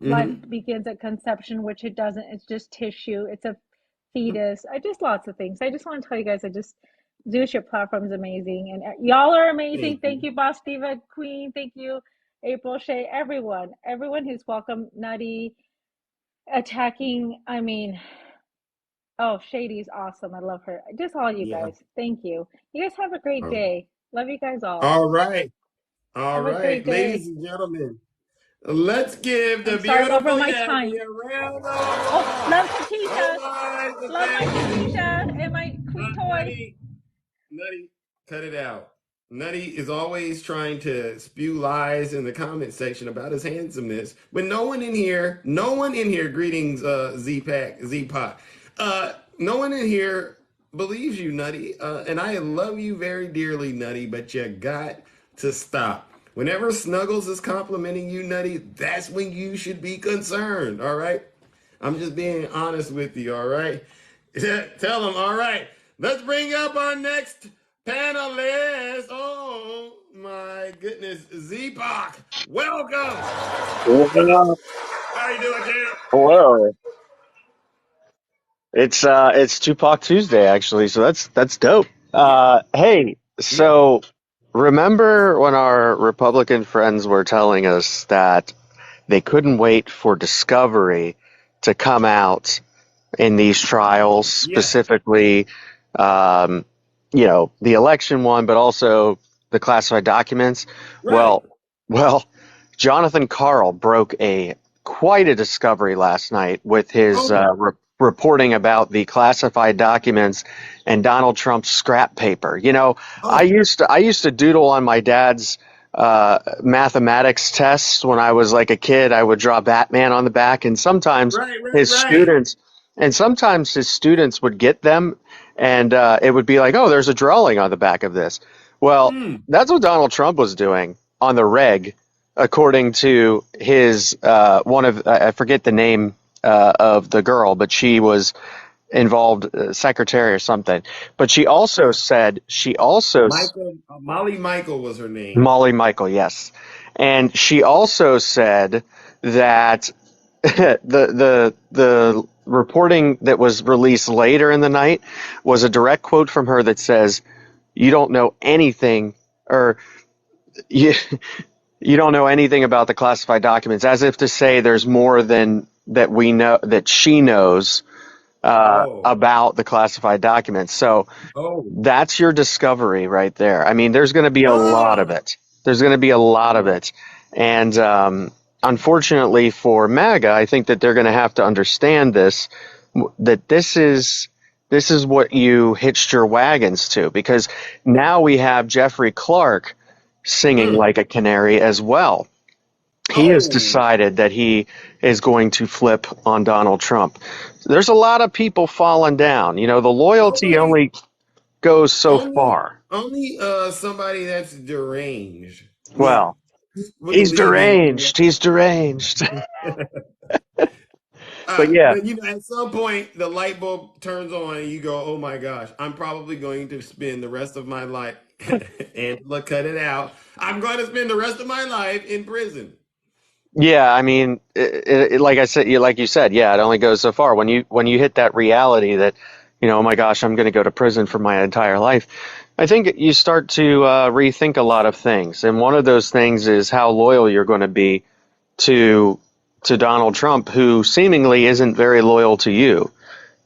life Mm-hmm. begins at conception, which it doesn't. It's just tissue. It's a fetus. I just lots of things. I just want to tell you guys, Zeus, your platform is amazing, and y'all are amazing. Thank Thank you. you, Boss Diva Queen. Thank you, April Shay. Everyone who's welcome. Nutty attacking. I mean, oh, Shady's awesome. I love her. Just all you Yeah. guys. Thank you. You guys have a great All day. Love you guys all. all right. All Have a great right. Ladies day. and gentlemen, let's give the I'm sorry I'm over beautiful my Yazzie time. a round of Oh, love applause. Katisha. No lies Love my detected. Katisha and my Queen Toy. Nutty, Nutty, cut it out. Nutty is always trying to spew lies in the comment section about his handsomeness, but no one in here, greetings, Z-Pack, Z-Pot, no one in here believes you, Nutty, and I love you very dearly, Nutty, but you got to stop. Whenever Snuggles is complimenting you, Nutty, that's when you should be concerned, all right? I'm just being honest with you, all right? Tell them, all right, let's bring up our next panelist. Oh my goodness, Z-Pac, welcome. Well, How you doing, champ? hello. It's Tupac Tuesday actually, so that's dope. Yeah, Hey, yeah. so remember when our Republican friends were telling us that they couldn't wait for Discovery to come out in these trials, Yes, specifically, um, the election one, but also the classified documents. right. Well, well, Jonathan Carl broke a quite a discovery last night with his Oh, reporting about the classified documents and Donald Trump's scrap paper. I oh, used to doodle on my dad's mathematics tests when I was like a kid. I would draw Batman on the back, and right, right, his right. students sometimes his students would get them, and it would be like, oh, there's a drawing on the back of this. Well, Mm. that's what Donald Trump was doing on the reg according to his one of I forget the name of the girl, but she was involved, secretary or something. But she also said Molly Michael was her name. Molly Michael, yes, and she also said that the reporting that was released later in the night was a direct quote from her that says, "You don't know anything," or you you don't know anything about the classified documents, as if to say there's more than that we know that she knows Oh. about the classified documents. So Oh. that's your discovery right there. I mean, there's going to be a lot of Oh. it. There's going to be a lot of it. And unfortunately for MAGA, I think that they're going to have to understand this, that this is what you hitched your wagons to, because now we have Jeffrey Clark singing like a canary as well. He has Oh. decided that he is going to flip on Donald Trump. There's a lot of people falling down. You know, the loyalty Nobody. only goes so Only. far. Only somebody that's deranged would Well, he's believe in. deranged. He's deranged. But yeah, But at some point, the light bulb turns on, and you go, "Oh my gosh, I'm probably going to spend the rest of my life." Angela, cut it out. I'm going to spend the rest of my life in prison. yeah. I mean, like I said, like you said, yeah, it only goes so far. When you hit that reality that, oh my gosh, I'm going to go to prison for my entire life. I think you start to rethink a lot of things, and one of those things is how loyal you're going to be to Donald Trump, who seemingly isn't very loyal to you.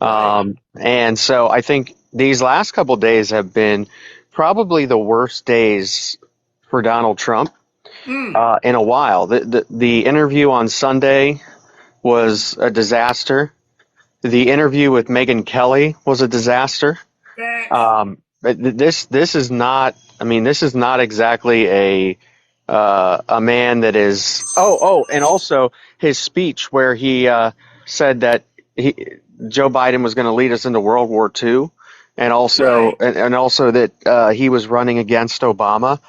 Right. And so I think these last couple of days have been probably the worst days for Donald Trump in a while. The interview on Sunday was a disaster. The interview with Megyn Kelly was a disaster. Facts. But this is not. I mean, this is not exactly a man that is. And also his speech where he said that Joe Biden was going to lead us into World War II, and also Right. and also that he was running against Obama.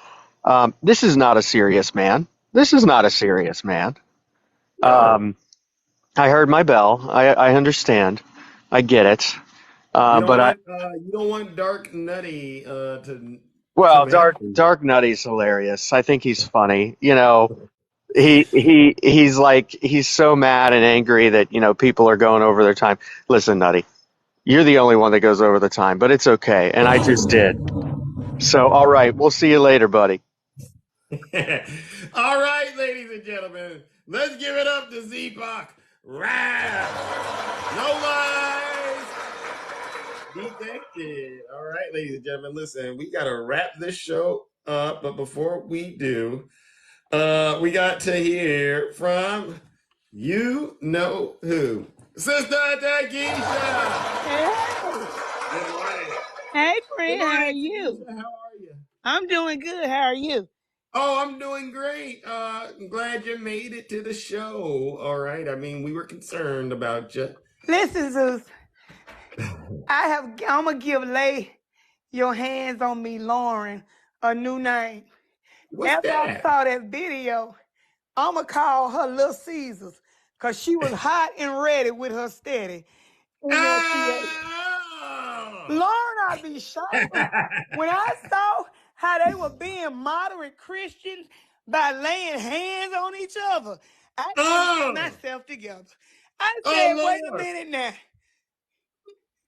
This is not a serious man. This is not a serious man. No. I heard my bell. I understand. I get it. You don't But I want Dark Nutty to well, come after you. Dark Nutty's hilarious. I think he's funny. He's like he's so mad and angry that people are going over their time. Listen, Nutty, you're the only one that goes over the time, but it's okay. And I just did. So all right, we'll see you later, buddy. All right, ladies and gentlemen, let's give it up to Z-Pac. Rap. No lies. Detected. All right, ladies and gentlemen, listen, we got to wrap this show up. But before we do, we got to hear from you know who. Sister Takesha. Hey, Good morning. hey, Good friend, how are morning, you? Takesha. How are you? I'm doing good. How are you? Oh, I'm doing great. I'm glad you made it to the show. All right. I mean, we were concerned about you. Listen, Zeus, I'm gonna give Lay Your Hands on Me, Lauren, a new name. What's After I that? saw that video, I'ma call her Little Caesars, cause she was hot and ready with her steady in that theater. Oh! Lauren, I be shocked. When I saw how they were being moderate Christians by laying hands on each other, I couldn't get Oh! myself together. I said, wait Oh, a Lord. minute now.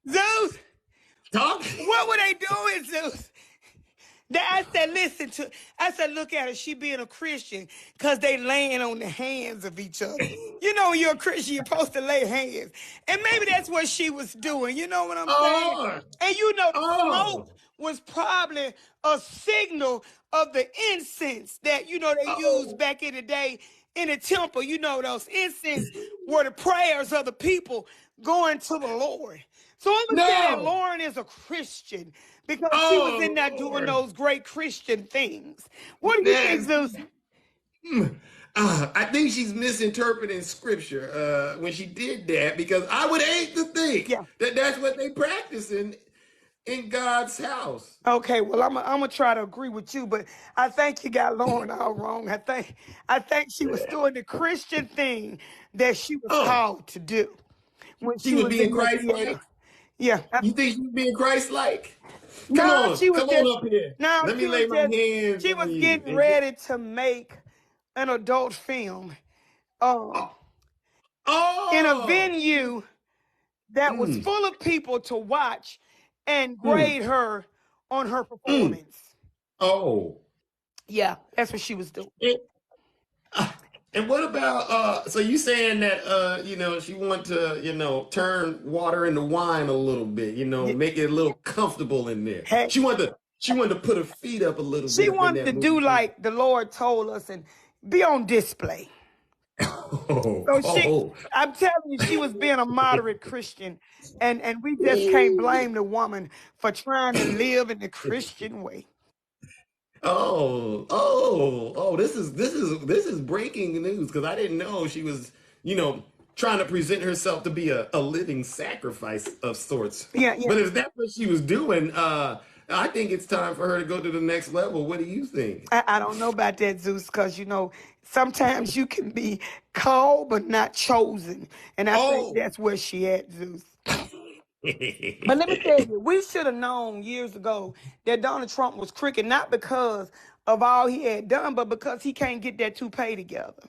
Zeus, Talk. what were they doing, Zeus? I said, look at her. She being a Christian because they laying on the hands of each other. You know, when you're a Christian, you're supposed to lay hands. And maybe that's what she was doing. You know what I'm saying? Oh! And the Oh! smoke was probably a signal of the incense that, they used Oh! back in the day in the temple. Those incense were the prayers of the people going to the Lord. So I'm going to say that No! Lauren is a Christian because she was Oh, in there doing Lord. those great Christian things. What do you think, That's. Zeus? I think she's misinterpreting scripture when she did that because I would hate to think Yeah. that that's what they practicing in God's house. Okay, well, I'm gonna try to agree with you, but I think you got Lauren all wrong. I think she was doing the Christian thing that she was Oh, called to do when she she was was being in that theater. Christ-like. Yeah. You think she was being Christ-like? No, she was Come just on up here. no, Let me she was lay my just hands she on was you. getting ready to make an adult film um in a Oh, venue that was mm, full of people to watch and mm, grade her on her mm. performance. Oh. Yeah, that's what she was doing. And, and what about so you saying that she wanted to, turn water into wine a little bit, Yeah. make it a little comfortable in there. Hey, She wanted to put her feet up a little she bit up in wanted that to do movie. like the Lord told us and be on display. Oh, So oh. I'm telling you, she was being a moderate Christian, and we just can't blame the woman for trying to live in the Christian way. Oh, this is breaking news because I didn't know she was, trying to present herself to be a living sacrifice of sorts. Yeah, yeah. But if that's what she was doing, I think it's time for her to go to the next level. What do you think? I don't know about that, Zeus, because sometimes you can be called but not chosen, and I think Oh. that's where she at, Zeus. But let me tell you, we should have known years ago that Donald Trump was crooked, not because of all he had done, but because he can't get that toupee together.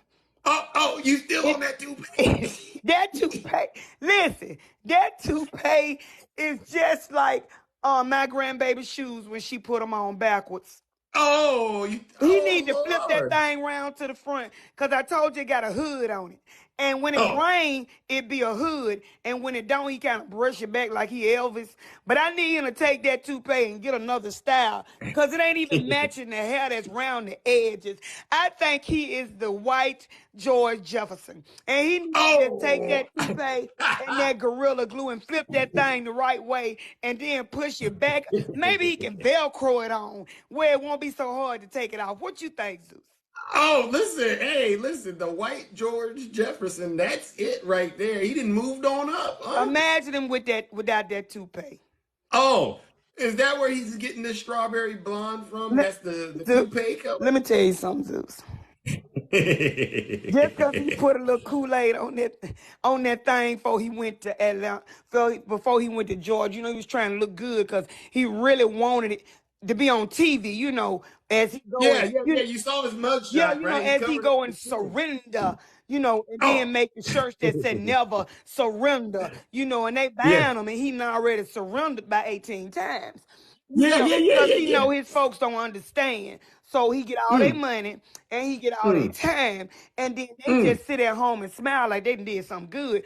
You still on that toupee? That toupee, listen, that toupee is just like my grandbaby's shoes when she put them on backwards. He need to flip that Lord. thing round to the front because I told you it got a hood on it. And when it Oh. rain, it be a hood. And when it don't, he kind of brush it back like he Elvis. But I need him to take that toupee and get another style because it ain't even matching the hair that's round the edges. I think he is the white George Jefferson. And he needs to just take Oh. that toupee and that Gorilla Glue and flip that thing the right way and then push it back. Maybe he can Velcro it on where it won't be so hard to take it off. What you think, Zeus? Oh, listen, hey, listen, the white George Jefferson, that's it right there. He didn't moved on up, huh? Imagine him without that toupee. Oh, is that where he's getting the strawberry blonde from? Let, That's the Zeus, toupee let color? me tell you something, Zeus. Just because he put a little Kool-Aid on that thing before he went to Atlanta, before he went to Georgia, he was trying to look good because he really wanted it to be on TV, as he go Yeah, and yeah, yeah. You saw his yeah, mugshot, right? He as he covered up go and the chin. surrender, and then Oh. make the shirts that said never surrender, and they Yeah. ban him and he done already surrendered by 18 times. Yeah, yeah, yeah, Because yeah, he yeah. know his folks don't understand. So he get all their Mm, money and he get all their mm, time. And then they mm. just sit at home and smile like they did something good.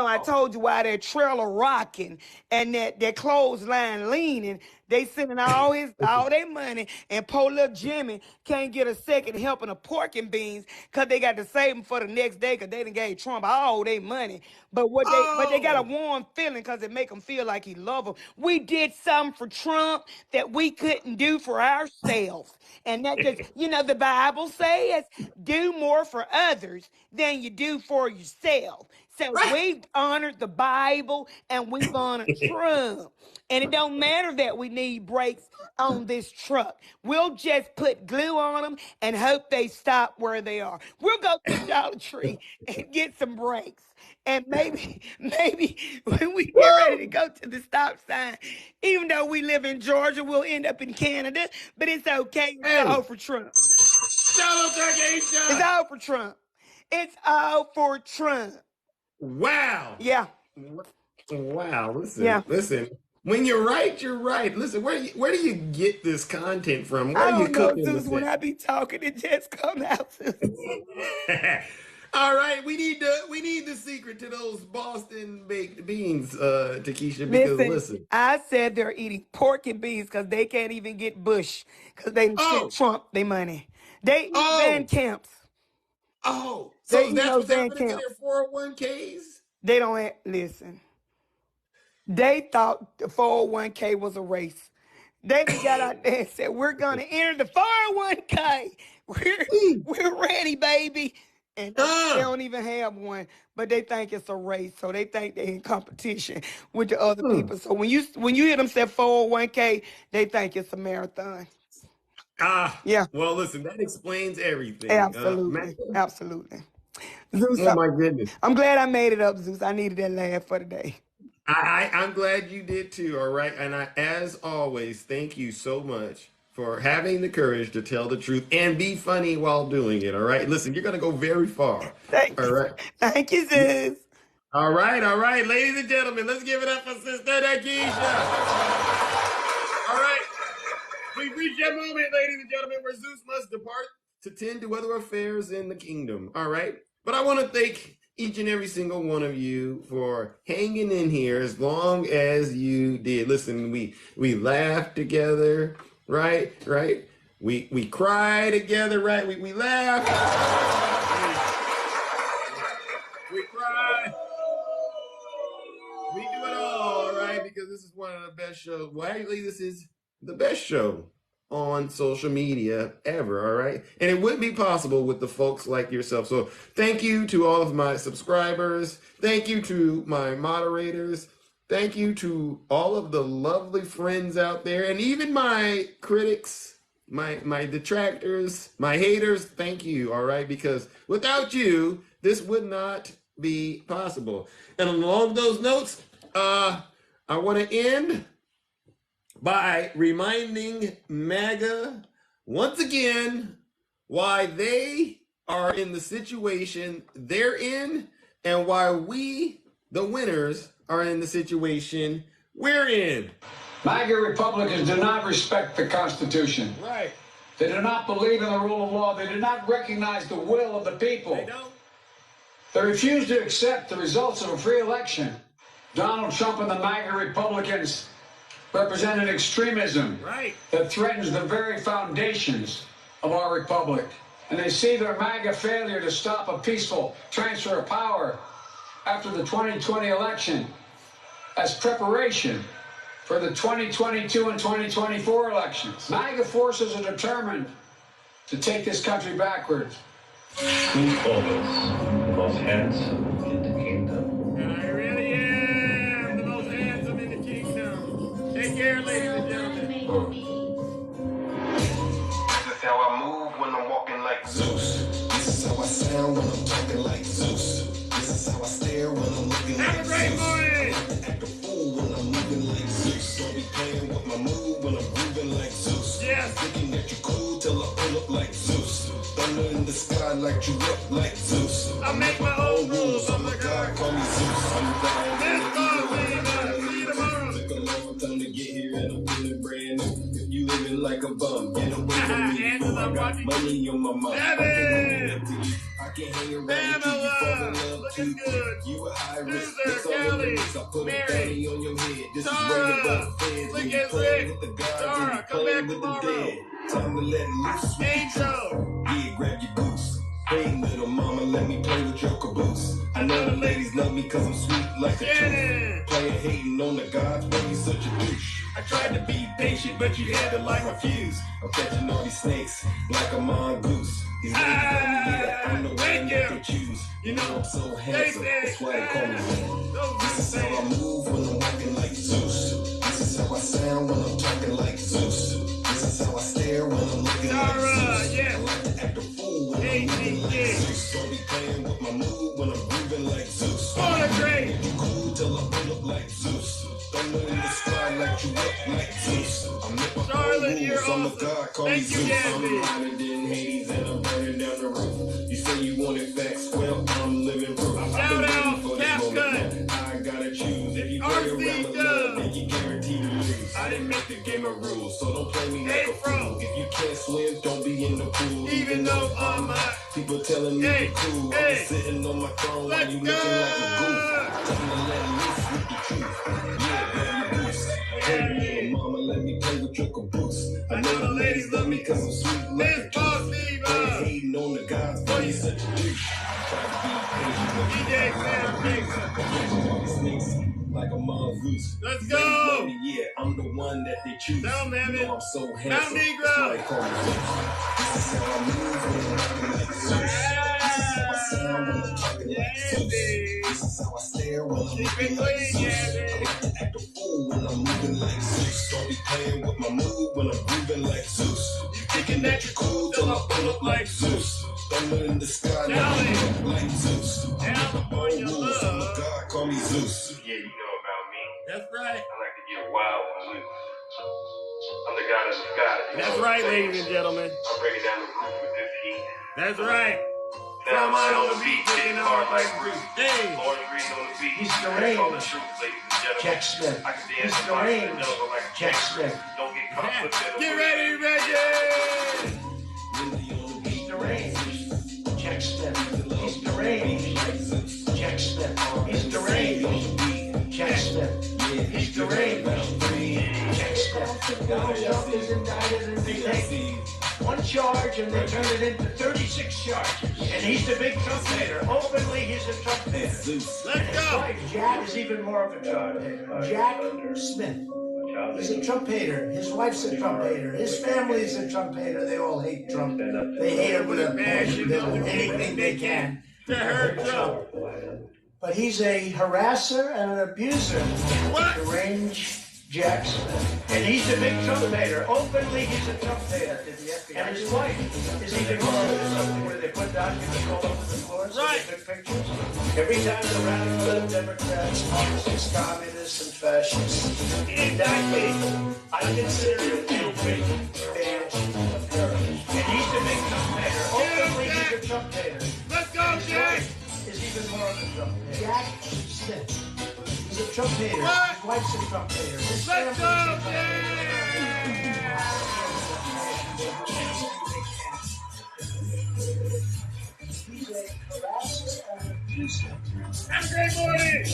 I told you why that trailer rocking and that clothesline leaning, they sending all their money and poor little Jimmy can't get a second helping of pork and beans because they got to save them for the next day because they done gave Trump all their money. But they got a Oh. warm feeling because it make them feel like he love them. We did something for Trump that we couldn't do for ourselves. And that just, the Bible says, do more for others than you do for yourself. So we've honored the Bible and we've honored Trump. And it don't matter that we need brakes on this truck. We'll just put glue on them and hope they stop where they are. We'll go to the Dollar Tree and get some brakes. And maybe when we get ready to go to the stop sign, even though we live in Georgia, we'll end up in Canada. But it's okay. It's Hey, all for Trump. Donald Duck It's Asia. all for Trump. It's all for Trump. Wow. Yeah. Wow. Yeah. Listen. When you're right, you're right. Listen, where do you get this content from? Where I are you don't know, cooking Zeus. with When it? I be talking, it just come out. Zeus. All right, we need the secret to those Boston baked beans, Takesha, because Listen, listen. I said they're eating pork and beans because they can't even get Bush because they done sent Oh, Trump their money. They eat Van oh, Camps. They so eat that's those what's Van happening to Camps. their 401ks? They don't listen. They thought the 401k was a race. They done got out there and said, we're going to enter the 401k. We're ready, baby. and they don't even have one, but they think it's a race, so they think they're in competition with the other people. So when you hear them say 401k, they think it's a marathon. Yeah, Well, listen, that explains everything. absolutely, absolutely. Zeus, Oh my goodness. I'm glad I made it up, Zeus. I needed that laugh for today. I'm glad you did too. All right. And as always, thank you so much for having the courage to tell the truth and be funny while doing it. All right. Listen, you're going to go very far. Thank all you. right. Thank you, Zeus. All right. All right. Ladies and gentlemen, let's give it up for Sister Nakisha. All right. We've reached that moment, ladies and gentlemen, where Zeus must depart to tend to other affairs in the kingdom. All right. But I want to thank each and every single one of you for hanging in here as long as you did. Listen, we laughed together, right? We cry together, right? We laugh. We cry. We do it all, right? Because this is one of the best shows. Well, actually, this is the best show on social media ever, all right? And it wouldn't be possible with the folks like yourself. So thank you to all of my subscribers. Thank you to my moderators. Thank you to all of the lovely friends out there, and even my critics, my detractors, my haters. Thank you, all right? Because without you, this would not be possible. And along those notes, I want to end by reminding MAGA once again why they are in the situation they're in and why we, the winners, are in the situation we're in. MAGA Republicans do not respect the Constitution. Right. They do not believe in the rule of law. They do not recognize the will of the people. They don't. They refuse to accept the results of a free election. Donald Trump and the MAGA Republicans represent an extremism that threatens the very foundations of our republic. And they see their MAGA failure to stop a peaceful transfer of power after the 2020 election as preparation for the 2022 and 2024 elections. MAGA forces are determined to take this country backwards. Who's always the most handsome in the kingdom? And I really am the most handsome in the kingdom. Take care, ladies and gentlemen. This is how I move when I'm walking like Zeus. This is how I sound when I'm talking like Zeus. This is how I stare when I'm looking like Zeus. Have a great morning. Act a fool when I'm moving like Zeus. Don't be playing with my move when I'm grooving like Zeus. Yes. Thinking that you cool till I pull up like Zeus. Thunder in the sky like you up like Zeus. I make my own rules. I'm the God. Call me Zeus. I'm down. See you tomorrow. Took a long time to get here and I'm feeling brand new. If you living like a bum, get away from me. I got money on my mind. I can't hang around till you fall in love too good. You a high risk, that's all the limits. I put a bounty on your head. This is right above the feds. When you playing with the gods and you playing with the dead. Time to let loose with the truth. Yeah, grab your goose. Hey, little mama, let me play with your caboose. I know the ladies love me cause I'm sweet like a tooth. Playing hating on the gods, but you such a douche. I tried to be patient, but you had to light my fuse. I'm catching all these snakes like a mongoose. These ladies tell me, yeah, I'm the one that they choose. You know I'm so handsome, that's why they call me man. This is how I move when I'm walking like Zeus. This is how I sound when I'm talking like Zeus. This is how I stare when I'm looking like Zeus. I like to act a fool when I'm moving like Zeus. Don't be playing with my mood when I'm grooving like Zeus. You cool till I pull up like Zeus. Thunder in the sky like you up like Zeus. I'm in my own rules, I'm a god, call me Zeus. I'm hotter than Hades and I'm burning down the roof. You say you wanted facts, well, I'm living proof. I've been waiting for this moment. I gotta choose. If you play around with love, then you guaranteed to lose. I didn't make the game of rules, so don't play me like a fool. If you can't swim, don't be in the pool. Even though I'm hot, people telling me you're cool. I'm just sitting on my throne while you looking like a goof. Time to let loose with the truth. Yeah, grab your goose. Hey, little mama, let me play with your caboose. I know the ladies love me cause I'm sweet like a tooth. They hating on the gods, but he's such a douche. Try to be patient, but you can't all these snakes like like a mongoose. Let's They know go. me, yeah, I'm the one that they choose. Tell them, You know I'm so handsome. Negro. That's why they call me Zeus. This is how I move when I'm rocking like Zeus. This is how I sound when I'm talking like Zeus. This is how I stare when I'm looking like Zeus. I like to act a fool when I'm moving like Zeus. Don't be playing with my move when I'm grooving like Zeus. You thinking that you're cool till I pull up like Zeus. Thunder in the sky, like Zeus. Oh, rules, I'm a god, call me Zeus. Yeah, you know about me. That's right. I like to get wild and loose. I'm the god of the sky. That's right, ladies and gentlemen. I'm breaking down the roof with this heat. That's right. Now I'm on the beat, hitting hard like Bruce. Hey. Lord Green on the beat. He's That's all the deranged. truth, ladies and gentlemen. Jack Smith. I can dance He's and box in the deranged. jungle like Jack Smith. Don't get caught flipping the Get booty. ready, Reggie. He's deranged. Jack Smith. He's deranged. Jack Smith. He's deranged. Jack Smith. He's deranged. Jack Smith. Donald Trump is indicted and they take one charge and they turn it into 36 charges. And he's the big trumpeter. Openly, he's a trumpeter. Let's And his go. wife, Jack, is even more of a trumpeter. Jack Smith. He's a trumpeter. His wife's a trumpeter. His family's a trumpeter. They all hate Trump. They hate him with a passion. They'll do anything they can to hurt Trump. But he's a harasser and an abuser. What? Deranged Jack Smith. And he's a big trumpeter. Openly, he's a trumpeter. And his wife is even more of a something where they put documents all over the floor so Right. they took pictures. Every time the radical left Democrats, Marxists, communists, and fascists indict me, I consider it a great badge of courage. And he's a big trumpeter. Openly, he's a trumpeter. Let's go, Jack. Is even more of a trumpeter. Jack Smith. He's a trumpeter. What? His wife's a trumpeter. His Let's family's go, a trumpeter. He's a harasser and abuser. Have a great morning.